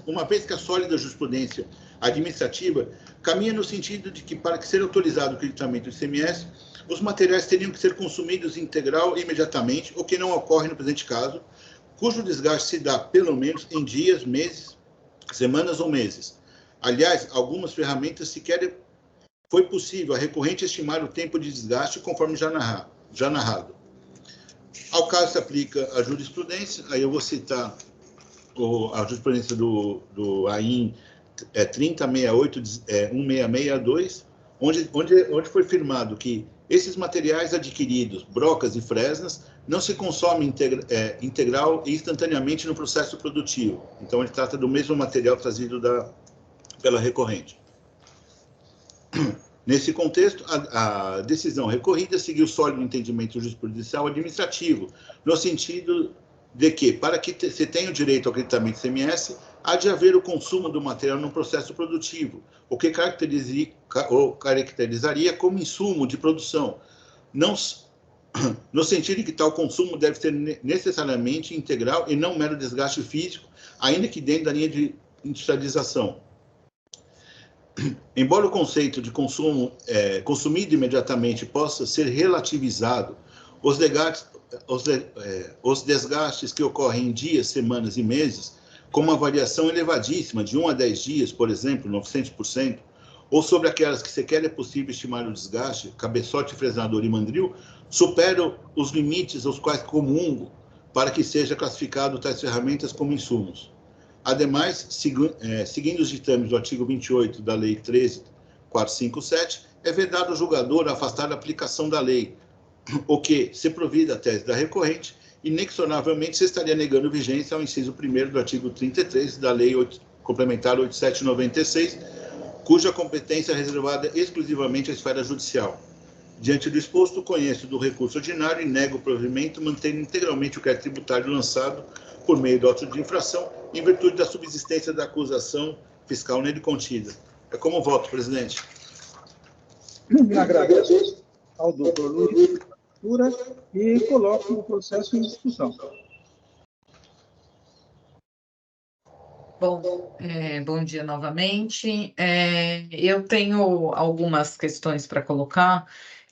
Speaker 4: uma vez que a sólida jurisprudência administrativa caminha no sentido de que, para que seja autorizado o creditamento do ICMS, os materiais teriam que ser consumidos integral imediatamente, o que não ocorre no presente caso, cujo desgaste se dá pelo menos em dias, meses, semanas ou meses. Aliás, algumas ferramentas sequer foi possível a recorrente estimar o tempo de desgaste conforme já narrado. Ao caso se aplica a jurisprudência, aí eu vou citar a jurisprudência do AIN 3068-1662, onde foi firmado que esses materiais adquiridos, brocas e fresnas, não se consomem integral e instantaneamente no processo produtivo. Então, ele trata do mesmo material trazido pela recorrente. Nesse contexto, a decisão recorrida seguiu sólido entendimento jurisprudicial administrativo, no sentido de que, para que se tenha o direito ao creditamento ICMS, há de haver o consumo do material no processo produtivo, o que caracterizaria como insumo de produção, no sentido de que tal consumo deve ser necessariamente integral e não mero desgaste físico, ainda que dentro da linha de industrialização. Embora o conceito de consumo consumido imediatamente possa ser relativizado, os desgastes que ocorrem em dias, semanas e meses, com uma variação elevadíssima, de 1 a 10 dias, por exemplo, 900%, ou sobre aquelas que sequer é possível estimar o desgaste, cabeçote, fresador e mandril, superam os limites aos quais comungo para que seja classificado tais ferramentas como insumos. Ademais, seguindo os ditames do artigo 28 da Lei 13.457, é vedado ao julgador afastar a aplicação da lei, o que, se provida a tese da recorrente, inexoravelmente se estaria negando vigência ao inciso 1º do artigo 33 da Lei Complementar 8796, cuja competência é reservada exclusivamente à esfera judicial. Diante do exposto, conheço do recurso ordinário e nego o provimento, mantendo integralmente o crédito tributário lançado por meio do auto de infração, em virtude da subsistência da acusação fiscal nele contida. É como voto, presidente.
Speaker 2: Agradeço ao doutor Luiz e coloco o processo em discussão.
Speaker 1: Bom, bom dia novamente. Eu tenho algumas questões para colocar,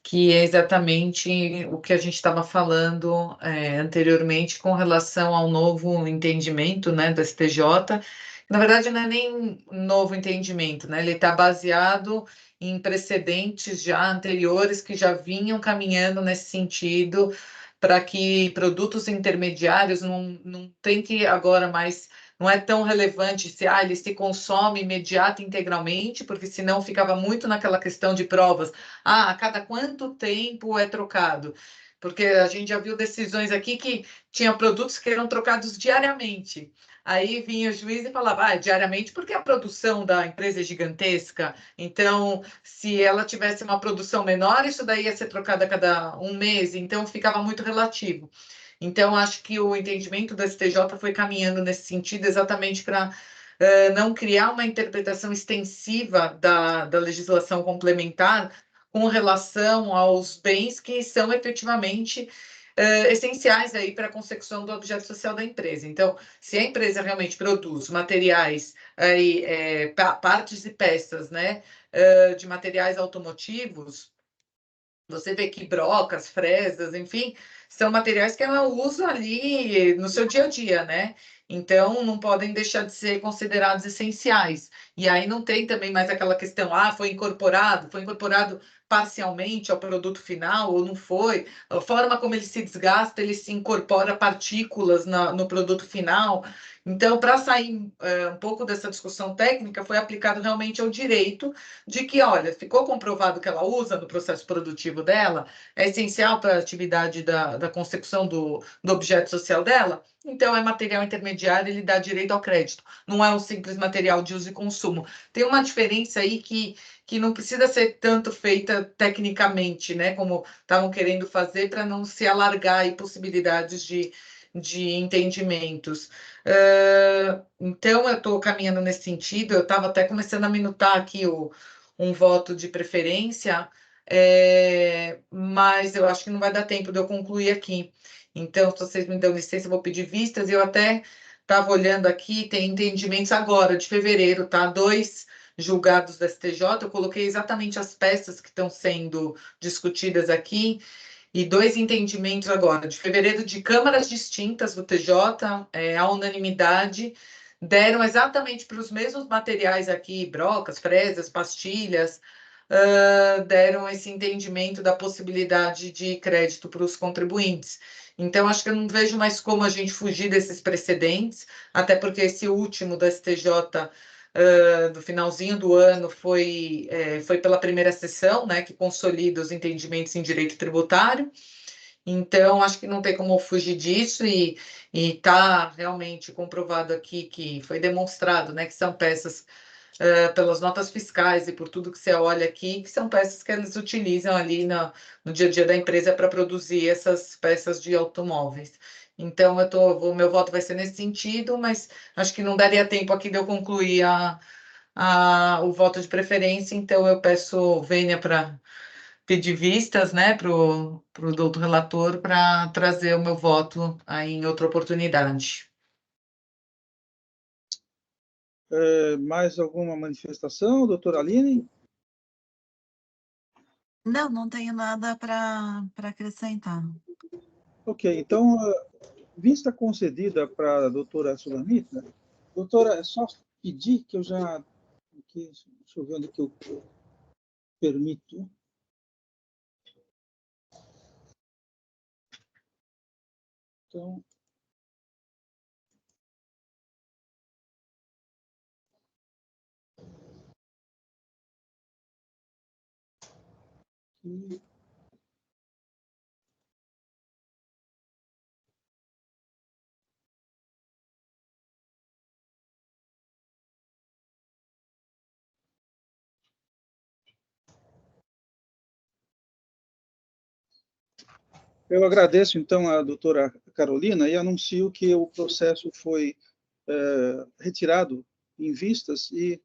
Speaker 1: que é exatamente o que a gente estava falando anteriormente com relação ao novo entendimento, né, do STJ. Na verdade, não é nem novo entendimento, né? Ele está baseado em precedentes já anteriores que já vinham caminhando nesse sentido, para que produtos intermediários não tem que agora mais. Não é tão relevante se ele se consome imediato integralmente, porque senão ficava muito naquela questão de provas. A cada quanto tempo é trocado? Porque a gente já viu decisões aqui que tinha produtos que eram trocados diariamente. Aí vinha o juiz e falava, diariamente, porque a produção da empresa é gigantesca. Então, se ela tivesse uma produção menor, isso daí ia ser trocado a cada um mês. Então, ficava muito relativo. Então, acho que o entendimento do STJ foi caminhando nesse sentido exatamente para não criar uma interpretação extensiva da legislação complementar com relação aos bens que são efetivamente essenciais aí para a consecução do objeto social da empresa. Então, se a empresa realmente produz materiais, partes e peças, né, de materiais automotivos, você vê que brocas, fresas, enfim, são materiais que ela usa ali no seu dia a dia, né? Então, não podem deixar de ser considerados essenciais. E aí não tem também mais aquela questão, foi incorporado parcialmente ao produto final ou não foi. A forma como ele se desgasta, ele se incorpora partículas no produto final. Então, para sair um pouco dessa discussão técnica, foi aplicado realmente ao direito de que, olha, ficou comprovado que ela usa no processo produtivo dela, é essencial para a atividade da consecução do objeto social dela, então é material intermediário, ele dá direito ao crédito, não é um simples material de uso e consumo. Tem uma diferença aí que não precisa ser tanto feita tecnicamente, né, como estavam querendo fazer, para não se alargar aí possibilidades de entendimentos. Então, eu estou caminhando nesse sentido, eu estava até começando a minutar aqui um voto de preferência, mas eu acho que não vai dar tempo de eu concluir aqui. Então, se vocês me dão licença, eu vou pedir vistas. Eu até estava olhando aqui, tem entendimentos agora, de fevereiro, tá? 2 julgados do STJ, eu coloquei exatamente as peças que estão sendo discutidas aqui, e 2 entendimentos agora, de fevereiro, de câmaras distintas do TJ, a unanimidade, deram exatamente para os mesmos materiais aqui, brocas, fresas, pastilhas, deram esse entendimento da possibilidade de crédito para os contribuintes. Então, acho que eu não vejo mais como a gente fugir desses precedentes, até porque esse último do STJ, do finalzinho do ano, foi pela primeira sessão, né, que consolida os entendimentos em direito tributário. Então, acho que não tem como fugir disso, e está realmente comprovado aqui que foi demonstrado, né, que são peças, pelas notas fiscais e por tudo que você olha aqui, que são peças que eles utilizam ali no dia a dia da empresa para produzir essas peças de automóveis. Então, o meu voto vai ser nesse sentido, mas acho que não daria tempo aqui de eu concluir o voto de preferência, então eu peço vênia para pedir vistas, né, para o doutor relator, para trazer o meu voto aí em outra oportunidade.
Speaker 2: Mais alguma manifestação, doutora Aline?
Speaker 5: Não, não tenho nada para acrescentar.
Speaker 2: Ok, então, vista concedida para a doutora Sulamita, doutora, é só pedir que eu já... Aqui, deixa eu ver onde que eu permito. Então, aqui. Eu agradeço, então, à doutora Carolina e anuncio que o processo foi retirado em vistas e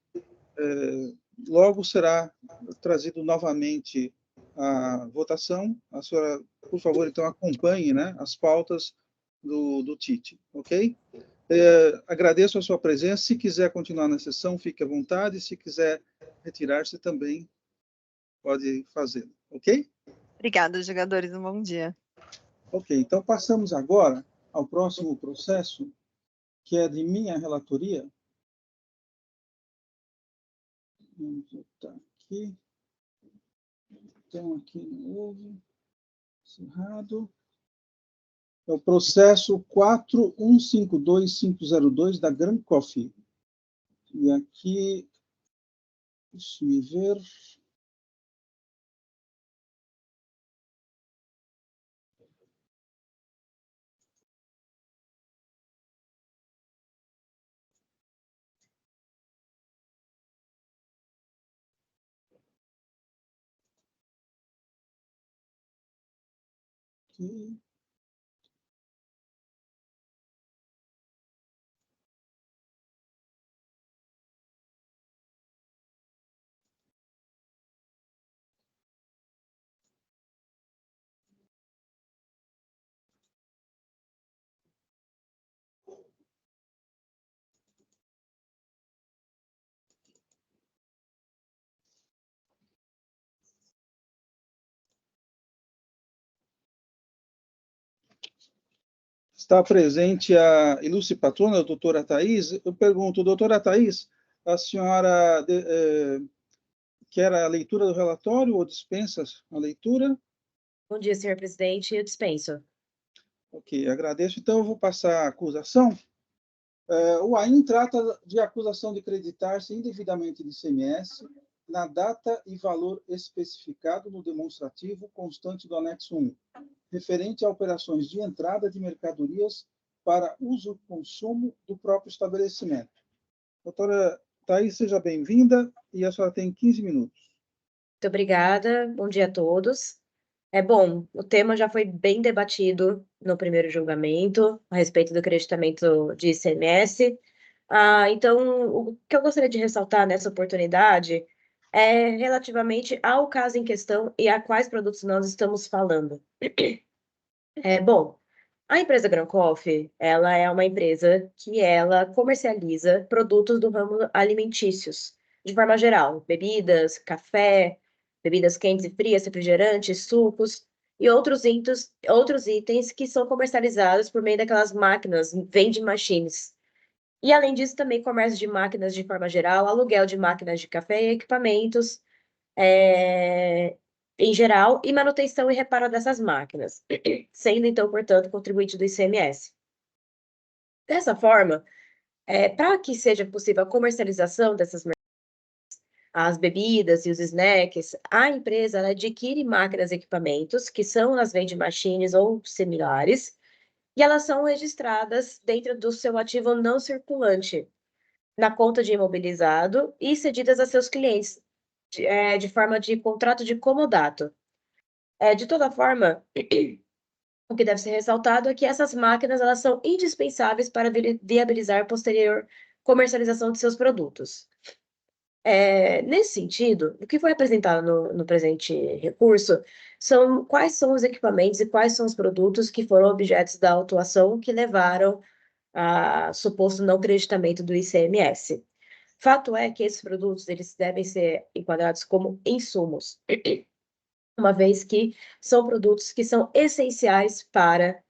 Speaker 2: logo será trazido novamente à votação. A senhora, por favor, então, acompanhe, né, as pautas do TIT, ok? Agradeço a sua presença. Se quiser continuar na sessão, fique à vontade. Se quiser retirar-se também, pode fazê-lo, ok?
Speaker 3: Obrigada, jogadores. Um bom dia.
Speaker 2: Ok, então passamos agora ao próximo processo, que é de minha relatoria. Vamos voltar aqui. Então, aqui não houve. Encerrado. É o processo 4152502 da Grand Coffee. E aqui, deixa-me ver. Aqui. Está presente a ilustre patrona, a doutora Thais. Eu pergunto, doutora Thais, a senhora quer a leitura do relatório ou dispensa a leitura?
Speaker 6: Bom dia, senhor presidente. Eu dispenso.
Speaker 2: Ok, agradeço. Então, eu vou passar a acusação. O AIN trata de acusação de creditar-se indevidamente de ICMS na data e valor especificado no demonstrativo constante do anexo 1, referente a operações de entrada de mercadorias para uso e consumo do próprio estabelecimento. Doutora Thais, seja bem-vinda e a senhora tem 15 minutos.
Speaker 6: Muito obrigada. Bom dia a todos. Bom, o tema já foi bem debatido no primeiro julgamento, a respeito do creditamento de ICMS. Então, o que eu gostaria de ressaltar nessa oportunidade é relativamente ao caso em questão e a quais produtos nós estamos falando. Bom, a empresa Grand Coffee, ela é uma empresa que ela comercializa produtos do ramo alimentícios, de forma geral, bebidas, café, bebidas quentes e frias, refrigerantes, sucos e outros itens que são comercializados por meio daquelas máquinas, vending machines. E, além disso, também comércio de máquinas de forma geral, aluguel de máquinas de café e equipamentos, em geral, e manutenção e reparo dessas máquinas, sendo, então, portanto, contribuinte do ICMS. Dessa forma, para que seja possível a comercialização dessas as bebidas e os snacks, a empresa ela adquire máquinas e equipamentos, que são as vending machines ou similares, e elas são registradas dentro do seu ativo não circulante, na conta de imobilizado e cedidas a seus clientes, de forma de contrato de comodato. De toda forma, o que deve ser ressaltado é que essas máquinas elas são indispensáveis para viabilizar a posterior comercialização de seus produtos. Nesse sentido, o que foi apresentado no presente recurso são quais são os equipamentos e quais são os produtos que foram objetos da autuação que levaram a suposto não creditamento do ICMS. Fato é que esses produtos eles devem ser enquadrados como insumos, uma vez que são produtos que são essenciais para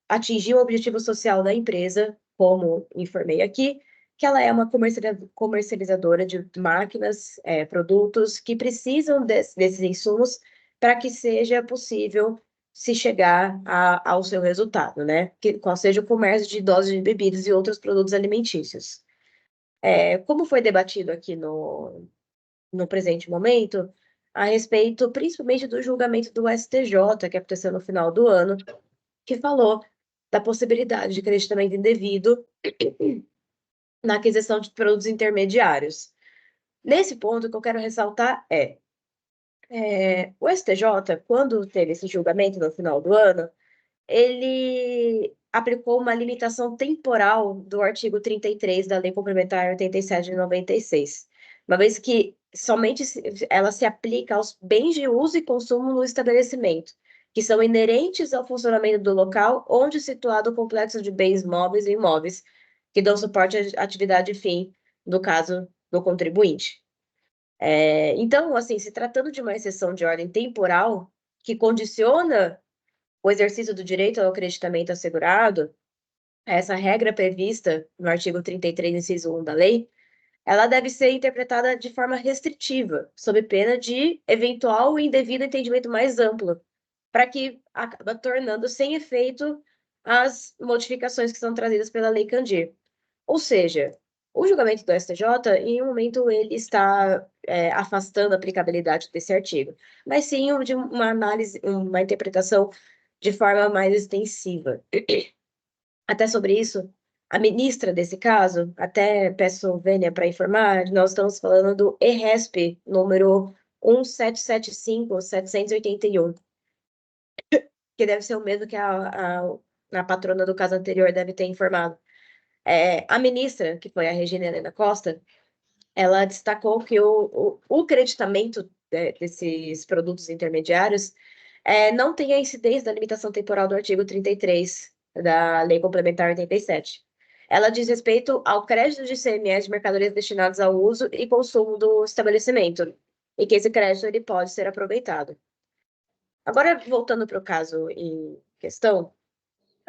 Speaker 6: atingir o objetivo social da empresa, como informei aqui, que ela é uma comercializadora de máquinas, produtos que precisam desses insumos para que seja possível se chegar ao seu resultado, né? Qual seja o comércio de doses de bebidas e outros produtos alimentícios. Como foi debatido aqui no presente momento, a respeito principalmente do julgamento do STJ, que aconteceu no final do ano, que falou da possibilidade de creditamento indevido na aquisição de produtos intermediários. Nesse ponto, o que eu quero ressaltar o STJ, quando teve esse julgamento no final do ano, ele aplicou uma limitação temporal do artigo 33 da Lei Complementar 87 de 96, uma vez que somente ela se aplica aos bens de uso e consumo no estabelecimento, que são inerentes ao funcionamento do local onde é situado o complexo de bens móveis e imóveis, que dão suporte à atividade fim, no caso do contribuinte. Então, assim, se tratando de uma exceção de ordem temporal, que condiciona o exercício do direito ao acreditamento assegurado, essa regra prevista no artigo 33, inciso 1 da lei, ela deve ser interpretada de forma restritiva, sob pena de eventual e indevido entendimento mais amplo, para que acaba tornando sem efeito as modificações que são trazidas pela Lei Candir. Ou seja, o julgamento do STJ, em um momento, ele está afastando a aplicabilidade desse artigo, mas sim de uma análise, uma interpretação de forma mais extensiva. Até sobre isso, a ministra desse caso, até peço vênia para informar, nós estamos falando do ERESP, número 1775-781, que deve ser o mesmo que a patrona do caso anterior deve ter informado. A ministra, que foi a Regina Helena Costa, ela destacou que o creditamento desses produtos intermediários não tem a incidência da limitação temporal do artigo 33 da Lei Complementar 87. Ela diz respeito ao crédito de ICMS de mercadorias destinadas ao uso e consumo do estabelecimento, e que esse crédito ele pode ser aproveitado. Agora, voltando para o caso em questão,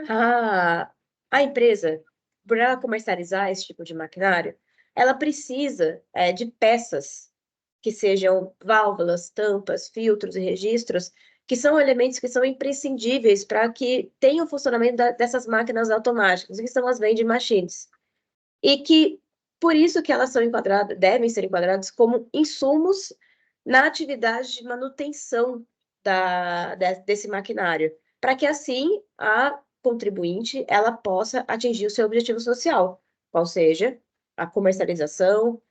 Speaker 6: a empresa, por ela comercializar esse tipo de maquinário, ela precisa de peças que sejam válvulas, tampas, filtros e registros, que são elementos que são imprescindíveis para que tenha o funcionamento dessas máquinas automáticas, que são as vending machines. E que, por isso que elas são enquadradas, devem ser enquadradas como insumos na atividade de manutenção desse maquinário, para que assim a contribuinte ela possa atingir o seu objetivo social, qual seja a comercialização,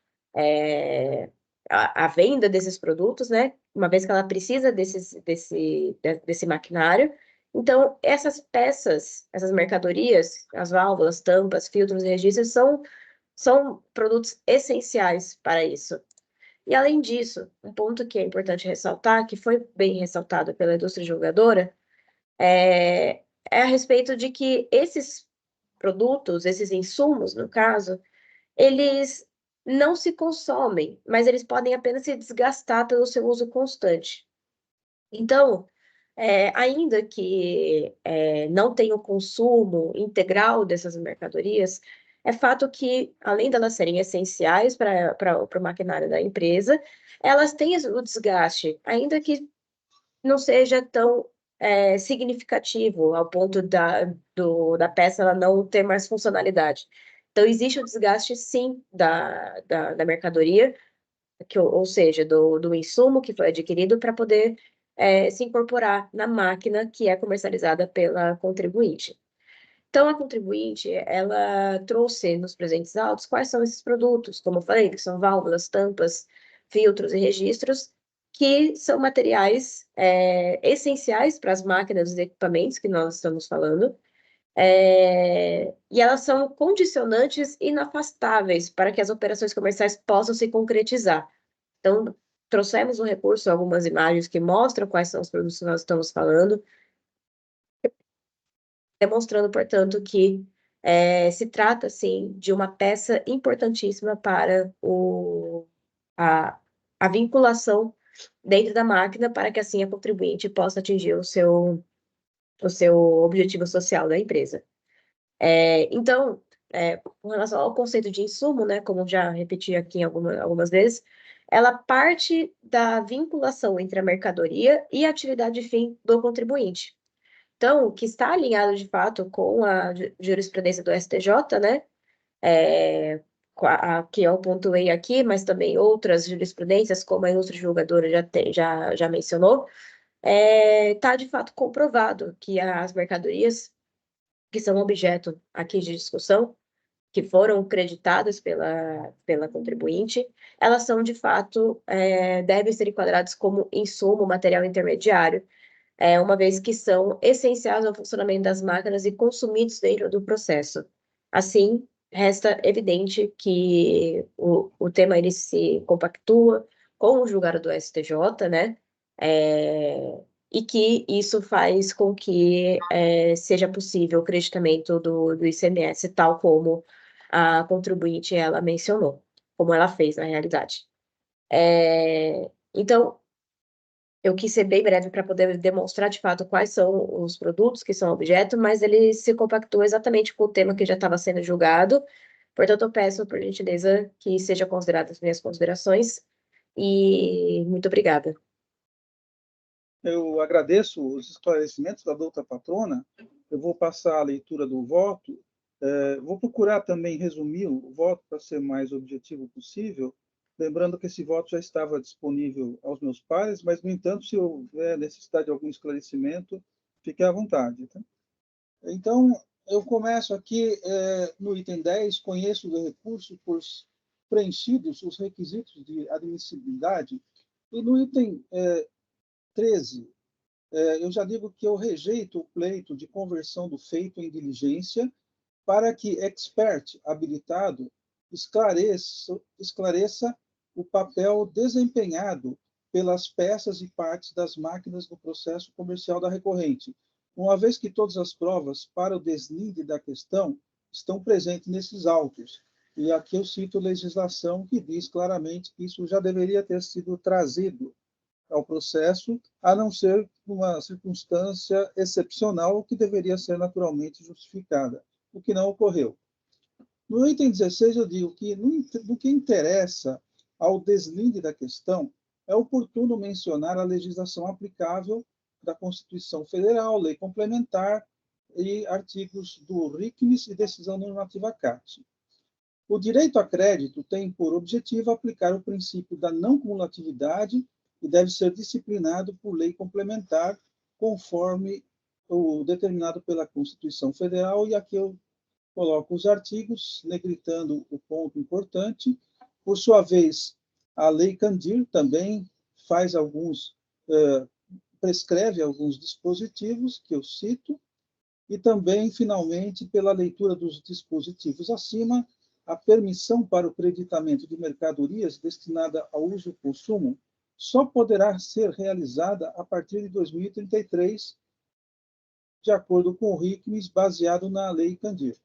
Speaker 6: a venda desses produtos, né? Uma vez que ela precisa desse maquinário. Então, essas peças, essas mercadorias, as válvulas, tampas, filtros e registros são produtos essenciais para isso. E, além disso, um ponto que é importante ressaltar, que foi bem ressaltado pela indústria julgadora, é a respeito de que esses produtos, esses insumos, no caso, eles não se consomem, mas eles podem apenas se desgastar pelo seu uso constante. Então, ainda que não tenha o consumo integral dessas mercadorias, é fato que, além delas serem essenciais para o maquinário da empresa, elas têm o desgaste, ainda que não seja tão significativo ao ponto da peça ela não ter mais funcionalidade. Então, existe o desgaste, sim, da mercadoria, ou seja, do insumo que foi adquirido para poder se incorporar na máquina que é comercializada pela contribuinte. Então, a contribuinte, ela trouxe nos presentes autos quais são esses produtos, como eu falei, que são válvulas, tampas, filtros e registros, que são materiais essenciais para as máquinas e equipamentos que nós estamos falando, e elas são condicionantes inafastáveis para que as operações comerciais possam se concretizar. Então, trouxemos um recurso, algumas imagens que mostram quais são os produtos que nós estamos falando, demonstrando, portanto, que se trata, sim, de uma peça importantíssima para a vinculação dentro da máquina, para que, assim, a contribuinte possa atingir o seu objetivo social da empresa. Então, com relação ao conceito de insumo, né, como já repeti aqui algumas vezes, ela parte da vinculação entre a mercadoria e a atividade fim do contribuinte. Então, o que está alinhado, de fato, com a jurisprudência do STJ, né, que eu pontuei aqui, mas também outras jurisprudências, como a ilustre julgadora já mencionou, está, de fato, comprovado que as mercadorias que são objeto aqui de discussão, que foram creditadas pela contribuinte, elas são, de fato, devem ser enquadradas como insumo, material intermediário, uma vez que são essenciais ao funcionamento das máquinas e consumidos dentro do processo. Assim, resta evidente que o tema ele se compactua com o julgado do STJ, né? E que isso faz com que seja possível o creditamento do ICMS, tal como a contribuinte ela mencionou, como ela fez na realidade. Então, eu quis ser bem breve para poder demonstrar de fato quais são os produtos que são objeto, mas ele se compactua exatamente com o tema que já estava sendo julgado. Portanto, eu peço, por gentileza, que sejam consideradas as minhas considerações. E muito obrigada.
Speaker 2: Eu agradeço os esclarecimentos da doutora patrona. Eu vou passar a leitura do voto. Vou procurar também resumir o voto para ser mais objetivo possível, lembrando que esse voto já estava disponível aos meus pares, mas, no entanto, se houver necessidade de algum esclarecimento, fique à vontade. Tá? Então, eu começo aqui no item 10, conheço do recurso por preenchidos os requisitos de admissibilidade, e no item 13, eu já digo que eu rejeito o pleito de conversão do feito em diligência para que expert habilitado esclareça o papel desempenhado pelas peças e partes das máquinas no processo comercial da recorrente, uma vez que todas as provas para o deslinde da questão estão presentes nesses autos. E aqui eu cito legislação que diz claramente que isso já deveria ter sido trazido ao processo, a não ser uma circunstância excepcional que deveria ser naturalmente justificada, o que não ocorreu. No item 16, eu digo que, no que interessa ao deslinde da questão, é oportuno mencionar a legislação aplicável da Constituição Federal, lei complementar e artigos do RICMES e decisão normativa CAT. O direito a crédito tem por objetivo aplicar o princípio da não cumulatividade e deve ser disciplinado por lei complementar, conforme o determinado pela Constituição Federal, e aqui eu coloco os artigos, negritando o ponto importante. Por sua vez, a Lei Candir também prescreve alguns dispositivos que eu cito, e também, finalmente, pela leitura dos dispositivos acima, a permissão para o creditamento de mercadorias destinada ao uso e consumo só poderá ser realizada a partir de 2033, de acordo com o RICMES, baseado na Lei Candir.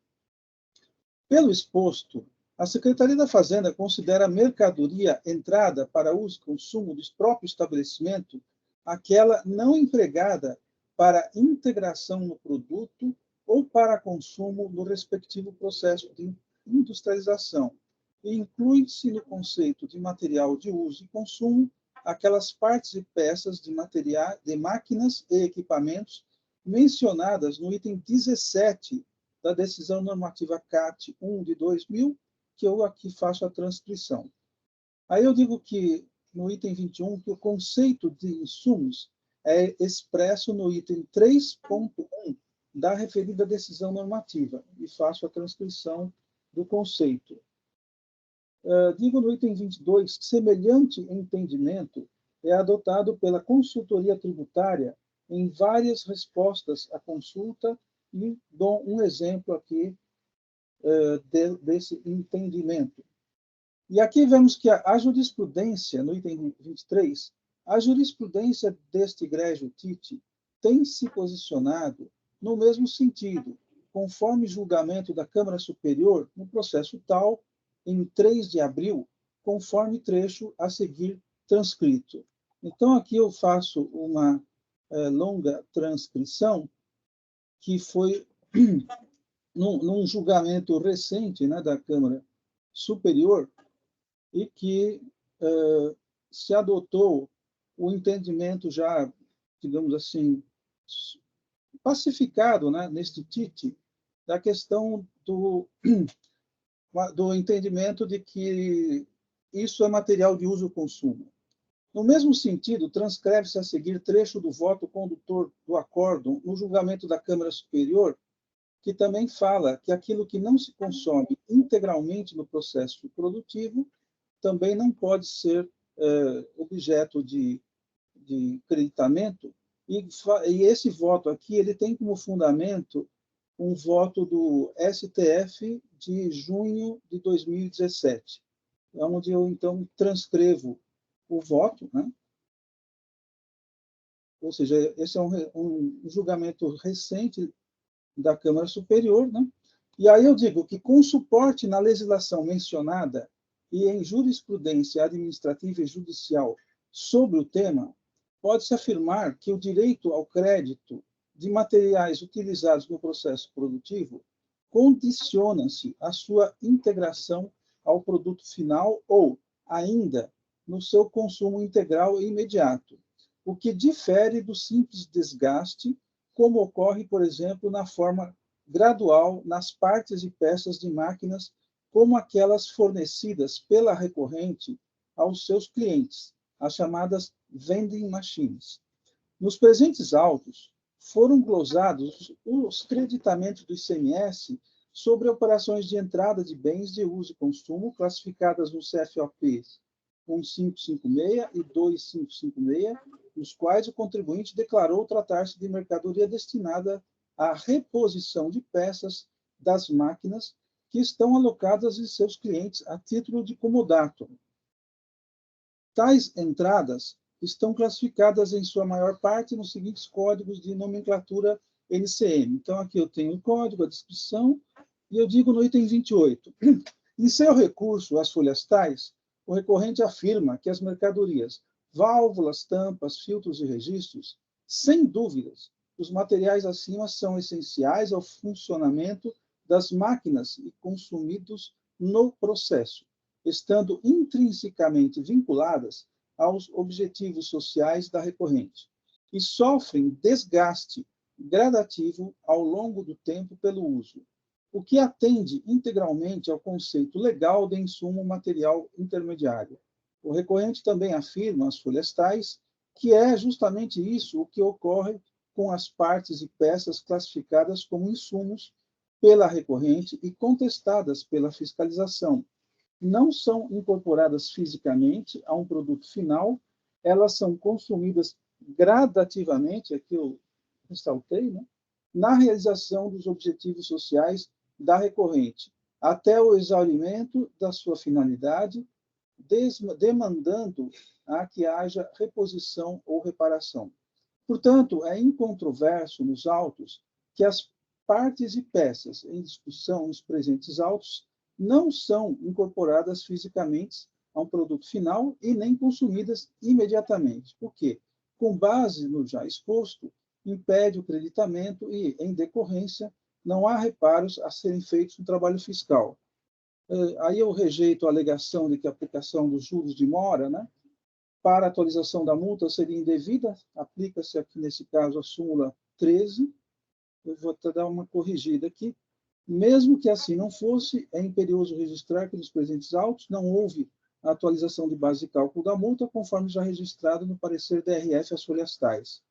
Speaker 2: Pelo exposto, A Secretaria da Fazenda considera a mercadoria entrada para uso e consumo do próprio estabelecimento aquela não empregada para integração no produto ou para consumo no respectivo processo de industrialização, e inclui-se no conceito de material de uso e consumo aquelas partes e peças de material, de máquinas e equipamentos mencionadas no item 17 da Decisão Normativa CAT 1 de 2000, que eu aqui faço a transcrição. Aí eu digo que, no item 21, que o conceito de insumos é expresso no item 3.1 da referida decisão normativa, e faço a transcrição do conceito. Digo no item 22 que semelhante entendimento é adotado pela consultoria tributária em várias respostas à consulta, e dou um exemplo aqui desse entendimento. E aqui vemos que a jurisprudência, no item 23, a jurisprudência deste egrégio TIT tem se posicionado no mesmo sentido, conforme julgamento da Câmara Superior no processo tal, em 3 de abril, conforme trecho a seguir transcrito. Então, aqui eu faço uma longa transcrição, que foi num julgamento recente, né, da Câmara Superior, e que se adotou o entendimento já, digamos assim, pacificado, né, neste TIT, da questão do entendimento de que isso é material de uso e consumo. No mesmo sentido, transcreve-se a seguir trecho do voto condutor do acórdão no julgamento da Câmara Superior, que também fala que aquilo que não se consome integralmente no processo produtivo também não pode ser objeto de creditamento, e esse voto aqui ele tem como fundamento um voto do STF de junho de 2017, onde eu, então, transcrevo o voto, né? Ou seja, esse é um julgamento recente da Câmara Superior, né? E aí eu digo que, com suporte na legislação mencionada e em jurisprudência administrativa e judicial sobre o tema, pode-se afirmar que o direito ao crédito de materiais utilizados no processo produtivo condiciona-se à sua integração ao produto final ou, ainda, no seu consumo integral e imediato, o que difere do simples desgaste, como ocorre, por exemplo, na forma gradual nas partes e peças de máquinas, como aquelas fornecidas pela recorrente aos seus clientes, as chamadas vending machines. Nos presentes autos, foram glosados os creditamentos do ICMS sobre operações de entrada de bens de uso e consumo classificadas no CFOP 1556 e 2556, nos quais o contribuinte declarou tratar-se de mercadoria destinada à reposição de peças das máquinas que estão alocadas em seus clientes a título de comodato. Tais entradas estão classificadas, em sua maior parte, nos seguintes códigos de nomenclatura NCM. Então, aqui eu tenho o código, a descrição, e eu digo no item 28. Em seu recurso às folhas tais, o recorrente afirma que as mercadorias, válvulas, tampas, filtros e registros, sem dúvidas, os materiais acima são essenciais ao funcionamento das máquinas e consumidos no processo, estando intrinsecamente vinculadas aos objetivos sociais da recorrente, e sofrem desgaste gradativo ao longo do tempo pelo uso, o que atende integralmente ao conceito legal de insumo material intermediário. O recorrente também afirma, às folhas tais, que é justamente isso o que ocorre com as partes e peças classificadas como insumos pela recorrente e contestadas pela fiscalização. Não são incorporadas fisicamente a um produto final, elas são consumidas gradativamente, aqui eu ressaltei, né, na realização dos objetivos sociais da recorrente, até o exaurimento da sua finalidade, demandando a que haja reposição ou reparação. Portanto, é incontroverso nos autos que as partes e peças em discussão nos presentes autos não são incorporadas fisicamente a um produto final e nem consumidas imediatamente. Por quê? Com base no já exposto, impede o creditamento e, em decorrência, não há reparos a serem feitos no trabalho fiscal. Aí eu rejeito a alegação de que a aplicação dos juros de mora, né, para a atualização da multa seria indevida, aplica-se aqui, nesse caso, a súmula 13. Eu vou até dar uma corrigida aqui. Mesmo que assim não fosse, é imperioso registrar que nos presentes autos não houve a atualização de base de cálculo da multa, conforme já registrado no parecer DRF às folhas tais.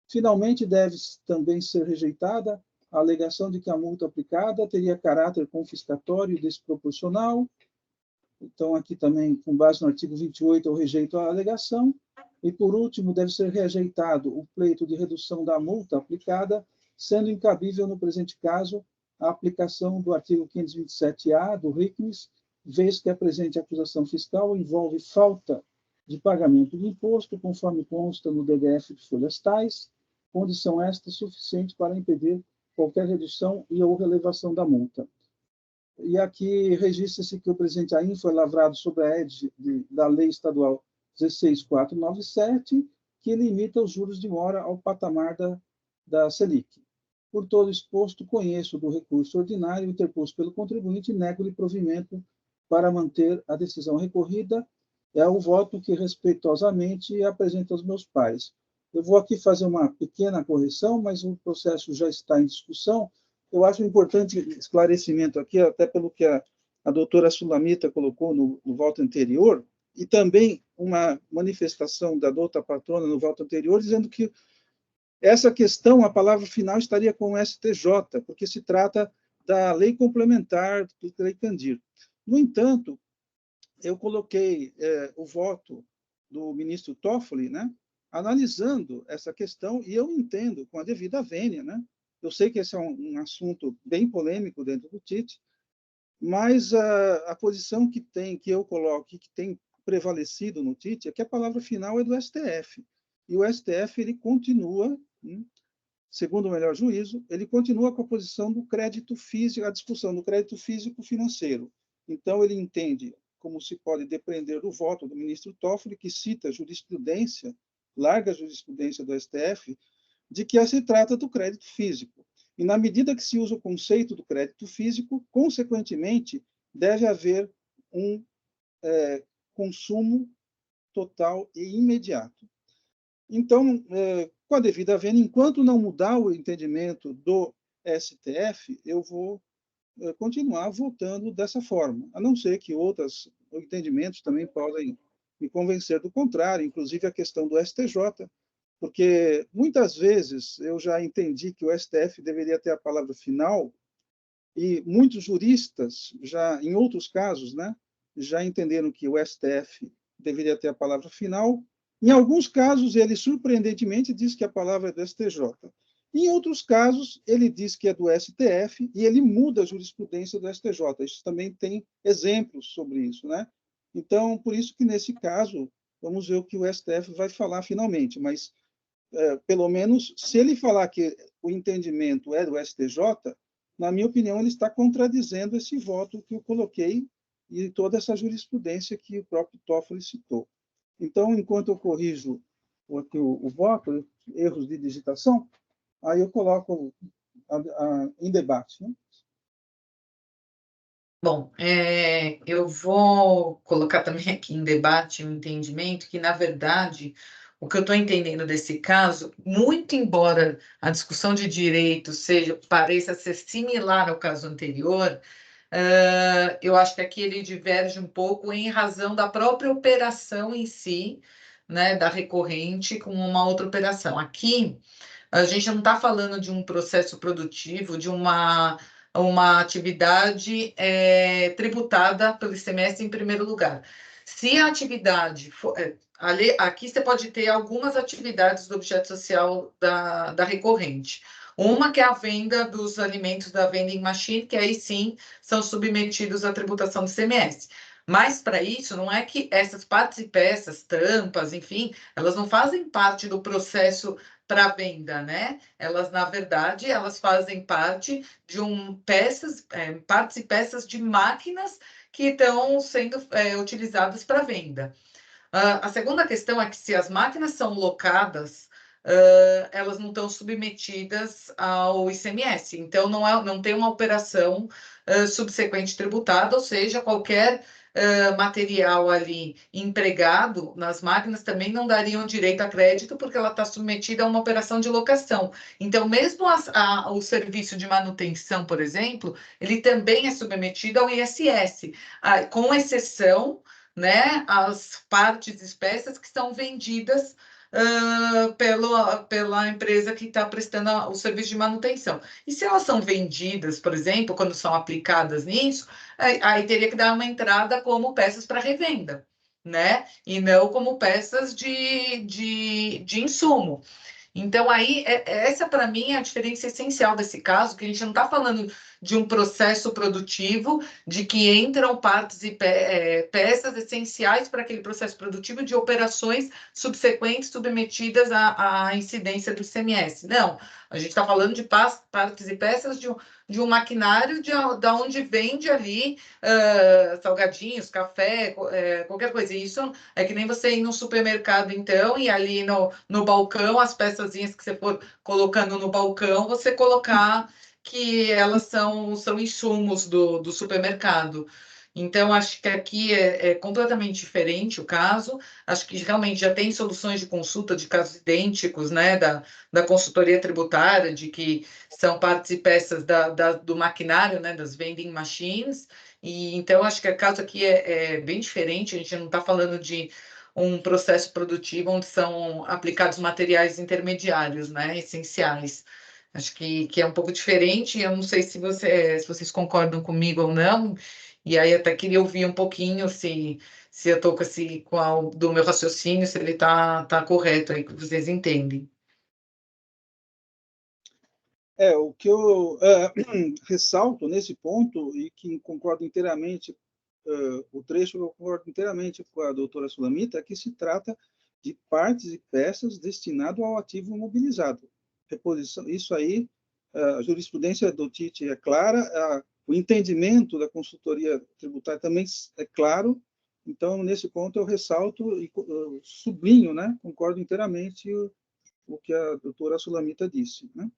Speaker 2: Finalmente, deve também ser rejeitada a alegação de que a multa aplicada teria caráter confiscatório e desproporcional. Então, aqui também, com base no artigo 28, eu rejeito a alegação. E, por último, deve ser rejeitado o pleito de redução da multa aplicada, sendo incabível, no presente caso, a aplicação do artigo 527-A do RICMES, vez que a presente acusação fiscal envolve falta de pagamento de imposto, conforme consta no DDF de folhas tais, condição esta suficiente para impedir qualquer redução e ou relevação da multa. E aqui registra-se que o presente AIM foi lavrado sob a égide da Lei Estadual 16.497, que limita os juros de mora ao patamar da Selic. Por todo exposto, conheço do recurso ordinário interposto pelo contribuinte e nego-lhe provimento para manter a decisão recorrida. É o voto que respeitosamente apresento aos meus pares. Eu vou aqui fazer uma pequena correção, mas o processo já está em discussão. Eu acho importante esclarecimento aqui, até pelo que a doutora Sulamita colocou no voto anterior, e também uma manifestação da doutora patrona no voto anterior, dizendo que essa questão, a palavra final estaria com o STJ, porque se trata da lei complementar do Lei Candir. No entanto, eu coloquei o voto do ministro Toffoli, né, analisando essa questão, e eu entendo, com a devida vênia, né? Eu sei que esse é um assunto bem polêmico dentro do TIT, mas a posição que eu coloco, que tem prevalecido no TIT, é que a palavra final é do STF. E o STF, ele continua, segundo o melhor juízo, ele continua com a posição do crédito físico, a discussão do crédito físico-financeiro. Então, ele entende, como se pode depreender do voto do ministro Toffoli, que cita jurisprudência, larga jurisprudência do STF, de que se trata do crédito físico. E, na medida que se usa o conceito do crédito físico, consequentemente, deve haver um consumo total e imediato. Então, com a devida vênia, enquanto não mudar o entendimento do STF, eu vou continuar votando dessa forma, a não ser que outros entendimentos também podem me convencer do contrário, inclusive a questão do STJ, porque muitas vezes eu já entendi que o STF deveria ter a palavra final, e muitos juristas, já em outros casos, né, já entenderam que o STF deveria ter a palavra final. Em alguns casos, ele surpreendentemente diz que a palavra é do STJ. Em outros casos, ele diz que é do STF e ele muda a jurisprudência do STJ. Isso também tem exemplos sobre isso, né? Então, por isso que, nesse caso, vamos ver o que o STF vai falar finalmente, mas, pelo menos, se ele falar que o entendimento é do STJ, na minha opinião, ele está contradizendo esse voto que eu coloquei e toda essa jurisprudência que o próprio Toffoli citou. Então, enquanto eu corrijo o voto, erros de digitação, aí eu coloco em debate. Né?
Speaker 1: Bom, eu vou colocar também aqui em debate um entendimento que, na verdade, o que eu estou entendendo desse caso, muito embora a discussão de direito pareça ser similar ao caso anterior, eu acho que aqui ele diverge um pouco em razão da própria operação em si, né, da recorrente com uma outra operação. Aqui, a gente não está falando de um processo produtivo, de uma atividade tributada pelo ICMS em primeiro lugar. Se a atividade for... aqui você pode ter algumas atividades do objeto social da recorrente. Uma que é a venda dos alimentos da vending machine, que aí sim são submetidos à tributação do ICMS. Mas, para isso, não é que essas partes e peças, tampas, enfim, elas não fazem parte do processo para venda, né? Elas, na verdade, elas fazem parte de partes e peças de máquinas que estão sendo utilizadas para venda. A segunda questão é que se as máquinas são locadas, elas não estão submetidas ao ICMS, então não tem uma operação subsequente tributada, ou seja, qualquer material ali empregado nas máquinas também não dariam direito a crédito, porque ela está submetida a uma operação de locação. Então, mesmo o serviço de manutenção, por exemplo, ele também é submetido ao ISS, com exceção, né, as partes e peças que são vendidas pela empresa que está prestando o serviço de manutenção. E se elas são vendidas, por exemplo, quando são aplicadas nisso, aí teria que dar uma entrada como peças para revenda, né? E não como peças de insumo. Então, aí, essa para mim é a diferença essencial desse caso, que a gente não está falando de um processo produtivo, de que entram partes e peças essenciais para aquele processo produtivo de operações subsequentes submetidas à incidência do ICMS. Não, a gente está falando de partes e peças de um maquinário da onde vende ali salgadinhos, café, qualquer coisa. Isso é que nem você ir no supermercado, então, e ali no balcão, as peçazinhas que você for colocando no balcão, você colocar que elas são insumos do supermercado. Então, acho que aqui é completamente diferente o caso. Acho que realmente já tem soluções de consulta de casos idênticos, né, da consultoria tributária, de que são partes e peças do maquinário, né, das vending machines. E então, acho que o caso aqui é bem diferente. A gente não está falando de um processo produtivo onde são aplicados materiais intermediários, né, essenciais. Acho que é um pouco diferente. Eu não sei se vocês concordam comigo ou não. E aí até queria ouvir um pouquinho se eu estou do meu raciocínio, se ele tá correto aí, que vocês entendem.
Speaker 2: O que eu ressalto nesse ponto, e que concordo inteiramente, o trecho eu concordo inteiramente com a doutora Sulamita, é que se trata de partes e peças destinadas ao ativo imobilizado. Reposição, isso aí, a jurisprudência do TIT é clara, o entendimento da consultoria tributária também é claro. Então, nesse ponto, eu ressalto e sublinho, né? Concordo inteiramente o que a doutora Sulamita disse, né?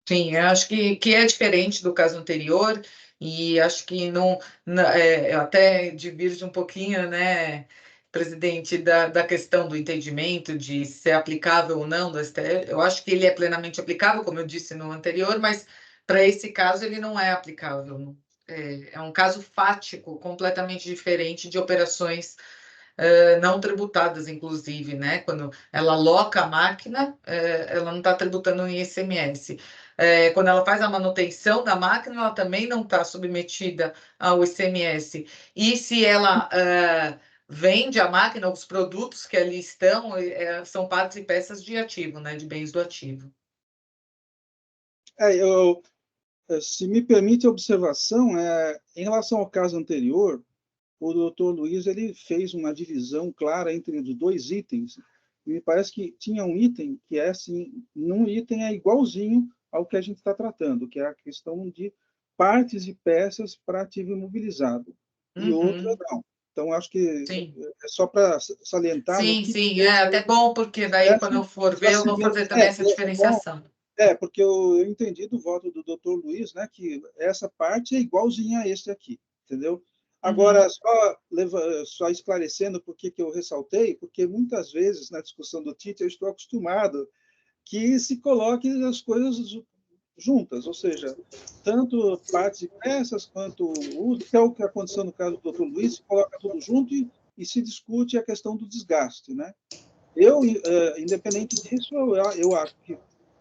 Speaker 1: Sim, eu acho que é diferente do caso anterior, e acho que eu até divirjo um pouquinho, né, presidente, da questão do entendimento de ser aplicável ou não do STF. Eu acho que ele é plenamente aplicável, como eu disse no anterior, mas para esse caso ele não é aplicável. É um caso fático, completamente diferente de operações não tributadas, inclusive, né? Quando ela aloca a máquina, ela não está tributando em ICMS. Quando ela faz a manutenção da máquina, ela também não está submetida ao ICMS. E se ela vende a máquina, os produtos que ali estão, são partes e peças de ativo, né? De bens do ativo.
Speaker 2: Se me permite a observação, em relação ao caso anterior, o doutor Luiz ele fez uma divisão clara entre os dois itens. E me parece que tinha um item que é assim, num item é igualzinho ao que a gente está tratando, que é a questão de partes e peças para ativo imobilizado. E outra não. Então, acho que é só para salientar.
Speaker 1: Sim, é até bom, porque daí, quando eu for ver, eu vou fazer também essa diferenciação.
Speaker 2: Porque eu entendi do voto do doutor Luiz, né, que essa parte é igualzinha a esse aqui, entendeu? Agora, só esclarecendo por que eu ressaltei, porque muitas vezes na discussão do TIT eu estou acostumado que se coloque as coisas juntas, ou seja, tanto partes e peças quanto uso, que é o que aconteceu no caso do Dr. Luiz, se coloca tudo junto e se discute a questão do desgaste, né? Independente disso, eu acho que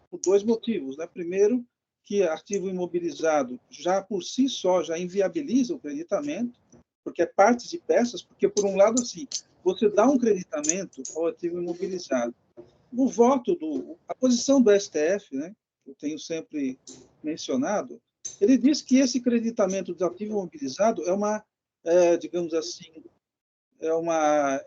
Speaker 2: por dois motivos, né? Primeiro, que ativo imobilizado já por si só já inviabiliza o creditamento, porque é partes e peças, porque por um lado assim, você dá um creditamento ao ativo imobilizado. A posição do STF, né, que eu tenho sempre mencionado, ele diz que esse creditamento do ativo imobilizado digamos assim, é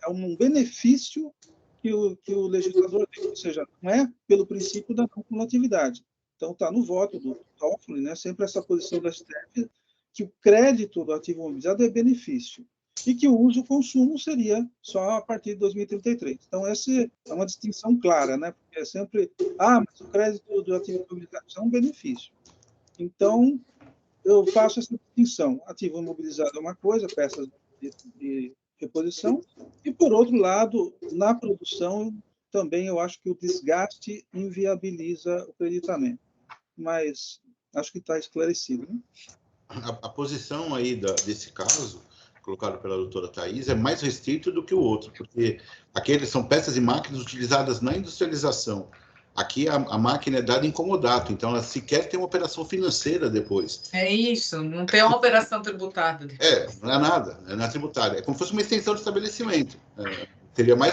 Speaker 2: um benefício que o legislador tem, ou seja, não é pelo princípio da não cumulatividade. Então, está no voto do Toffoli, né, sempre essa posição da STF, que o crédito do ativo imobilizado é benefício, e que o uso e o consumo seria só a partir de 2033. Então, essa é uma distinção clara, né, porque é sempre, mas o crédito do ativo imobilizado é um benefício. Então, eu faço essa distinção. Ativo imobilizado é uma coisa, peças de reposição, e, por outro lado, na produção, também eu acho que o desgaste inviabiliza o creditamento. Mas acho que está esclarecido, né?
Speaker 4: A posição aí desse caso, colocado pela doutora Thais, é mais restrito do que o outro, porque aqueles são peças e máquinas utilizadas na industrialização. Aqui a máquina é dada em comodato, então ela sequer tem uma operação financeira depois.
Speaker 1: É isso, não tem uma operação tributada.
Speaker 4: Não é nada, não é tributária. É como se fosse uma extensão de estabelecimento. Seria mais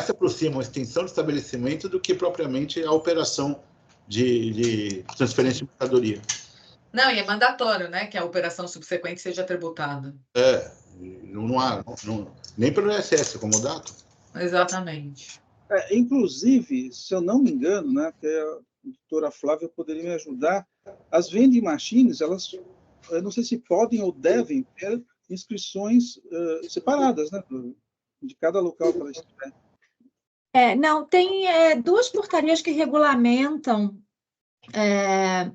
Speaker 4: se aproxima uma extensão de estabelecimento do que propriamente a operação de transferência de mercadoria.
Speaker 1: Não, e é mandatório, né, que a operação subsequente seja tributada.
Speaker 4: Não há, nem pelo ISS, comodato.
Speaker 1: Exatamente.
Speaker 2: Inclusive, se eu não me engano, né, que a doutora Flávia poderia me ajudar, as vending machines, elas, eu não sei se podem ou devem ter inscrições separadas, né, de cada local que ela estiver.
Speaker 7: Não, tem duas portarias que regulamentam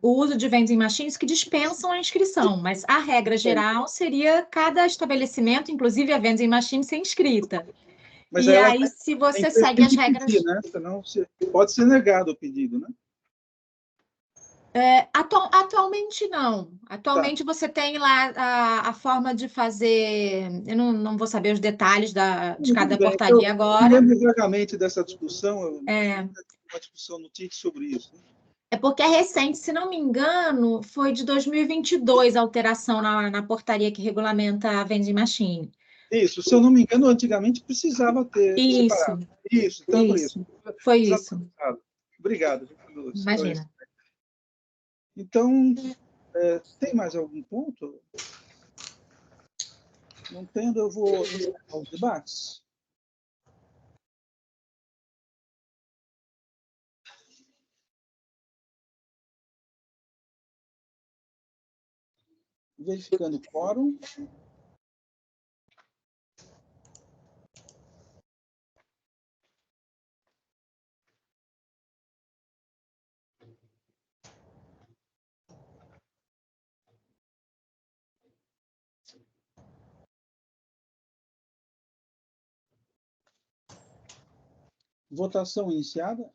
Speaker 7: o uso de vending machines que dispensam a inscrição, mas a regra geral seria cada estabelecimento, inclusive a vending machine, ser inscrita.
Speaker 2: Mas
Speaker 7: e aí, se você segue as regras...
Speaker 2: Pedir, né? Senão pode ser negado o pedido, né?
Speaker 7: Atualmente não. Atualmente você tem lá a forma de fazer... Eu não vou saber os detalhes de cada portaria agora.
Speaker 2: Eu lembro vagamente dessa discussão, uma discussão no TIC sobre isso.
Speaker 7: É porque é recente, se não me engano, foi de 2022 a alteração na portaria que regulamenta a vending machine.
Speaker 2: Isso, se eu não me engano, antigamente precisava ter separado. Isso, então por isso.
Speaker 7: Foi isso.
Speaker 2: Obrigado.
Speaker 7: Imagina.
Speaker 2: Então, tem mais algum ponto? Não tendo, eu vou encerrar os debates. Verificando o quórum. Votação iniciada.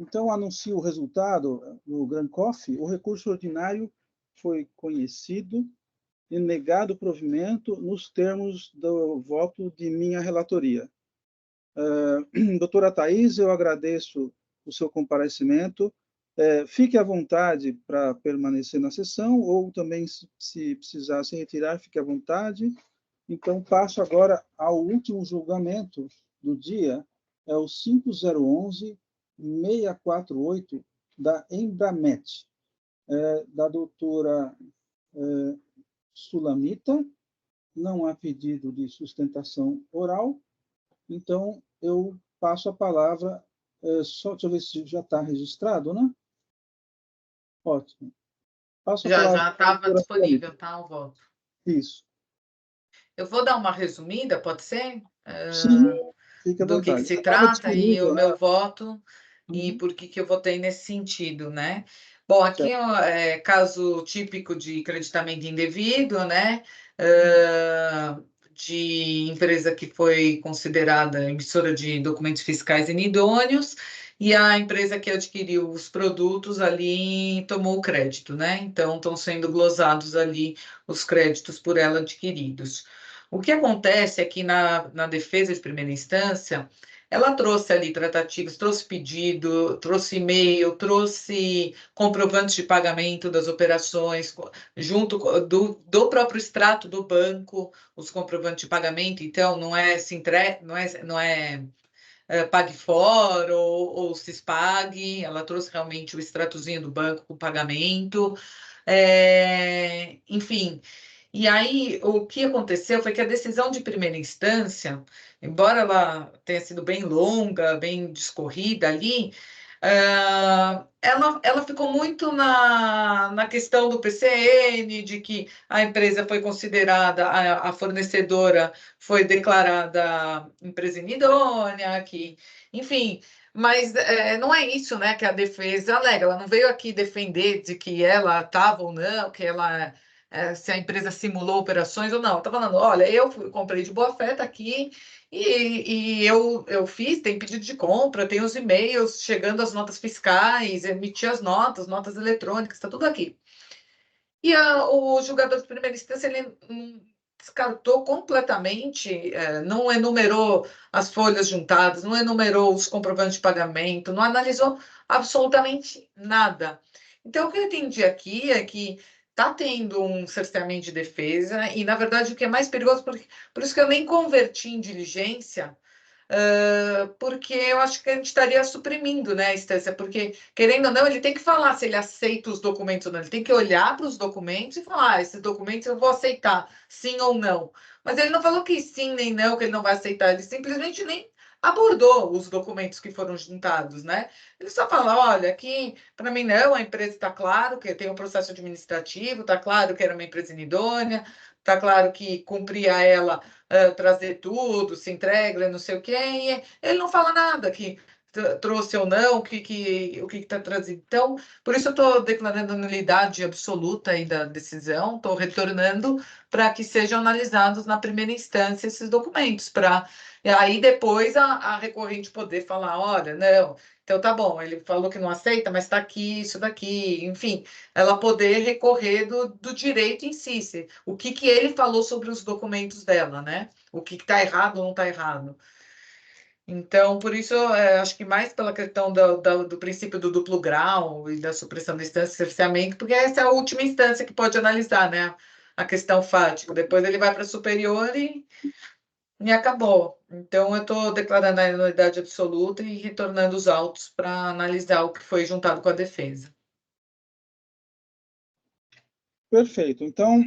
Speaker 2: Então, anuncio o resultado no GranCoff. O recurso ordinário foi conhecido e negado provimento nos termos do voto de minha relatoria. Doutora Thais, eu agradeço o seu comparecimento. Fique à vontade para permanecer na sessão, ou também, se precisar se retirar, fique à vontade. Então, passo agora ao último julgamento do dia, é o 5011-648 da Embramet, da doutora Sulamita. Não há pedido de sustentação oral, então eu passo a palavra, deixa eu ver se já está registrado, né? Ótimo.
Speaker 1: Já estava disponível, tá, o voto.
Speaker 2: Isso.
Speaker 1: Eu vou dar uma resumida, pode ser?
Speaker 2: Sim, fica à
Speaker 1: do
Speaker 2: vontade.
Speaker 1: que se trata e o meu voto e por que eu votei nesse sentido, né? Bom, aqui é caso típico de creditamento indevido, né? de empresa que foi considerada emissora de documentos fiscais inidôneos, e a empresa que adquiriu os produtos ali tomou o crédito, né? Então, estão sendo glosados ali os créditos por ela adquiridos. O que acontece é que na defesa de primeira instância, ela trouxe ali tratativas, trouxe pedido, trouxe e-mail, trouxe comprovantes de pagamento das operações, junto do próprio extrato do banco, os comprovantes de pagamento. Então, não é Pague For ou Cispag, ela trouxe realmente o extratozinho do banco com pagamento. Enfim, e aí o que aconteceu foi que a decisão de primeira instância, embora ela tenha sido bem longa, bem discorrida ali, ela ficou muito na questão do PCN, de que a empresa foi considerada, a fornecedora foi declarada empresa inidônea, que, enfim, mas não é isso, né, que a defesa alega. Ela não veio aqui defender de que ela estava ou não, que ela se a empresa simulou operações ou não. Está falando, olha, comprei de boa fé, está aqui, e eu fiz, tem pedido de compra, tem os e-mails chegando as notas fiscais, emiti as notas eletrônicas, está tudo aqui. E o julgador de primeira instância, ele descartou completamente, não enumerou as folhas juntadas, não enumerou os comprovantes de pagamento, não analisou absolutamente nada. Então, o que eu entendi aqui é que está tendo um cerceamento de defesa, e, na verdade, o que é mais perigoso, por isso que eu nem converti em diligência, porque eu acho que a gente estaria suprimindo, né, a instância, porque, querendo ou não, ele tem que falar se ele aceita os documentos ou não, ele tem que olhar para os documentos e falar, esses documentos eu vou aceitar, sim ou não. Mas ele não falou que sim nem não, que ele não vai aceitar, ele simplesmente nem abordou os documentos que foram juntados, né? Ele só fala, olha, aqui, para mim não, a empresa está claro que tem um processo administrativo, está claro que era uma empresa inidônea, está claro que cumpria ela trazer tudo, se entrega, não sei o quê, e ele não fala nada que trouxe ou não, o que está trazido. Então, por isso eu estou declarando a nulidade absoluta aí da decisão, estou retornando para que sejam analisados na primeira instância esses documentos, para aí depois a recorrente poder falar, olha, não, então tá bom, ele falou que não aceita, mas está aqui, isso daqui, enfim, ela poder recorrer do direito em si, o que ele falou sobre os documentos dela, né? O que está errado ou não está errado. Então, por isso, acho que mais pela questão do princípio do duplo grau e da supressão da instância de cerceamento, porque essa é a última instância que pode analisar, né? A questão fática. Depois ele vai para a superior e acabou. Então, eu estou declarando a nulidade absoluta e retornando os autos para analisar o que foi juntado com a defesa.
Speaker 2: Perfeito. Então,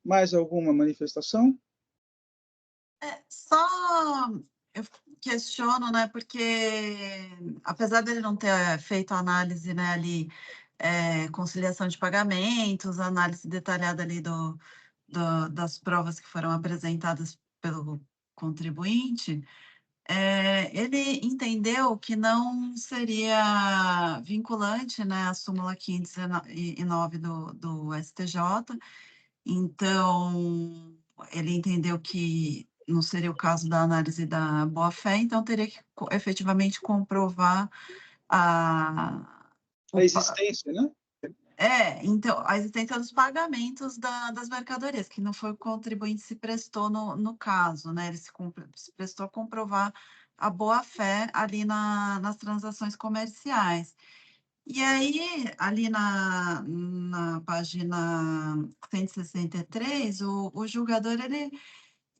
Speaker 2: mais alguma manifestação?
Speaker 5: Só eu questiono, né? Porque apesar dele não ter feito a análise, né, ali, conciliação de pagamentos, análise detalhada ali das provas que foram apresentadas pelo contribuinte, ele entendeu que não seria vinculante, né, a súmula 509 do STJ. Então, ele entendeu que não seria o caso da análise da boa-fé, então teria que efetivamente comprovar a
Speaker 2: existência, né?
Speaker 5: Então, a existência dos pagamentos das mercadorias, que não foi o contribuinte que se prestou no caso, né? Ele se prestou a comprovar a boa-fé ali nas transações comerciais. E aí, ali na página 163, o julgador,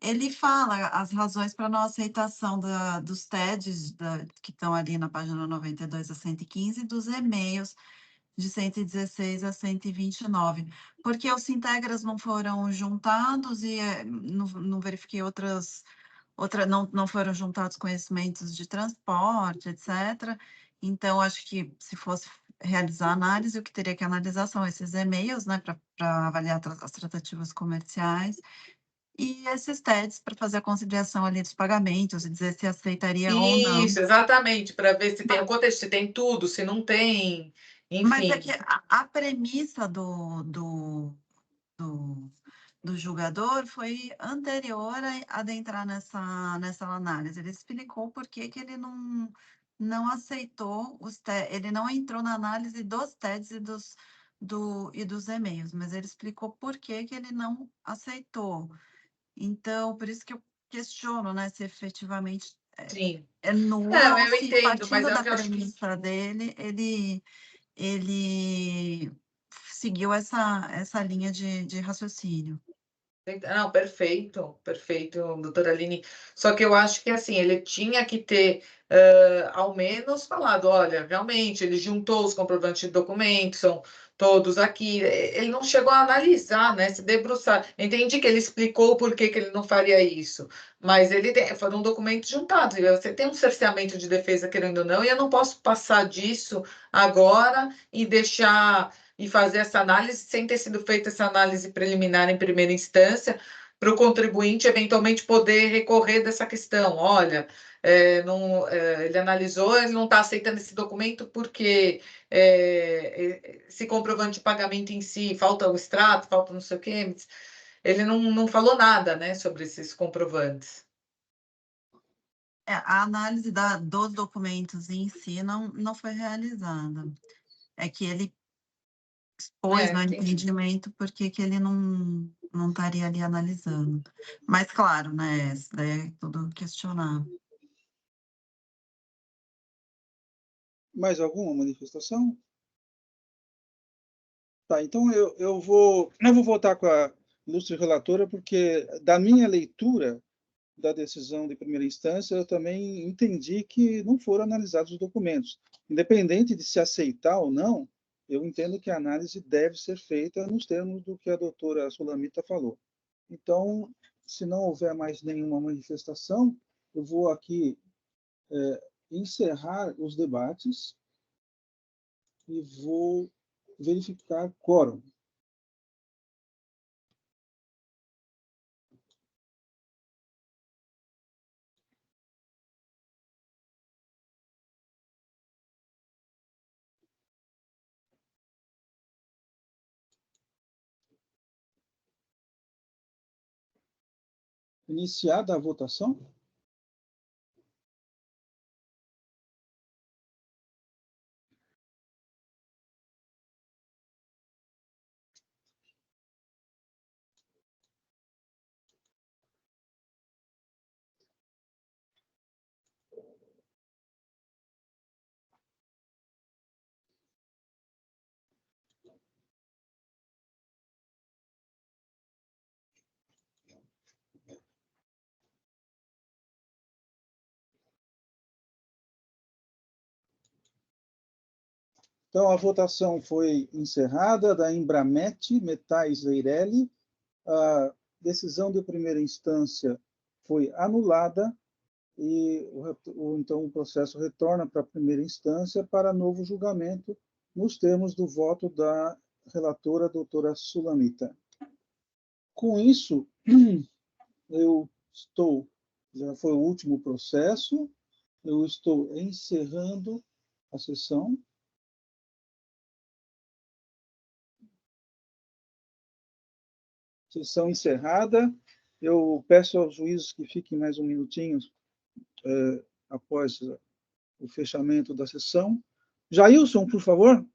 Speaker 5: ele fala as razões para não aceitação dos TEDs, que estão ali na página 92 a 115, e dos e-mails de 116 a 129, porque os Sintegras não foram juntados e não verifiquei não foram juntados conhecimentos de transporte, etc. Então, acho que se fosse realizar análise, o que teria que analisar são esses e-mails, né, para avaliar as tratativas comerciais, e esses TEDs para fazer a conciliação ali dos pagamentos e dizer se aceitaria ou não.
Speaker 1: Isso, exatamente, para ver se tem o contexto, se tem tudo, se não tem, enfim.
Speaker 5: Mas é que a premissa do julgador foi anterior a adentrar nessa análise. Ele explicou por que ele não aceitou ele não entrou na análise dos TEDs e dos e-mails, mas ele explicou por que ele não aceitou. Então, por isso que eu questiono, né, se efetivamente
Speaker 1: Sim.
Speaker 5: é nulo,
Speaker 1: Não, eu
Speaker 5: se
Speaker 1: entendo, mas
Speaker 5: partindo da
Speaker 1: eu acho que
Speaker 5: premissa dele, ele seguiu essa linha de raciocínio.
Speaker 1: Não, perfeito, perfeito, doutora Aline. Só que eu acho que assim, ele tinha que ter ao menos falado, olha, realmente, ele juntou os comprovantes de documentos, são todos aqui. Ele não chegou a analisar, né? Se debruçar. Entendi que ele explicou por que ele não faria isso, mas foram documentos juntados. E você tem um cerceamento de defesa, querendo ou não, e eu não posso passar disso agora e deixar e fazer essa análise sem ter sido feita essa análise preliminar em primeira instância, para o contribuinte eventualmente poder recorrer dessa questão. Olha, ele analisou, ele não está aceitando esse documento porque esse comprovante de pagamento em si, falta o extrato, falta não sei o quê, ele não falou nada, né, sobre esses comprovantes.
Speaker 5: A análise dos documentos em si não foi realizada. É que ele expôs no entendimento porque que ele não estaria ali analisando. Mas, claro, né, isso daí é tudo questionável.
Speaker 2: Mais alguma manifestação? Tá, então eu vou voltar com a ilustre relatora, porque da minha leitura da decisão de primeira instância, eu também entendi que não foram analisados os documentos. Independente de se aceitar ou não, eu entendo que a análise deve ser feita nos termos do que a doutora Sulamita falou. Então, se não houver mais nenhuma manifestação, eu vou aqui encerrar os debates e vou verificar quórum. Iniciada a votação? Então, a votação foi encerrada da Embramet Metais Eireli. A decisão de primeira instância foi anulada e então o processo retorna para a primeira instância para novo julgamento nos termos do voto da relatora doutora Sulamita. Com isso, já foi o último processo, eu estou encerrando a sessão. Sessão encerrada. Eu peço aos juízes que fiquem mais um minutinho após o fechamento da sessão. Jailson, por favor.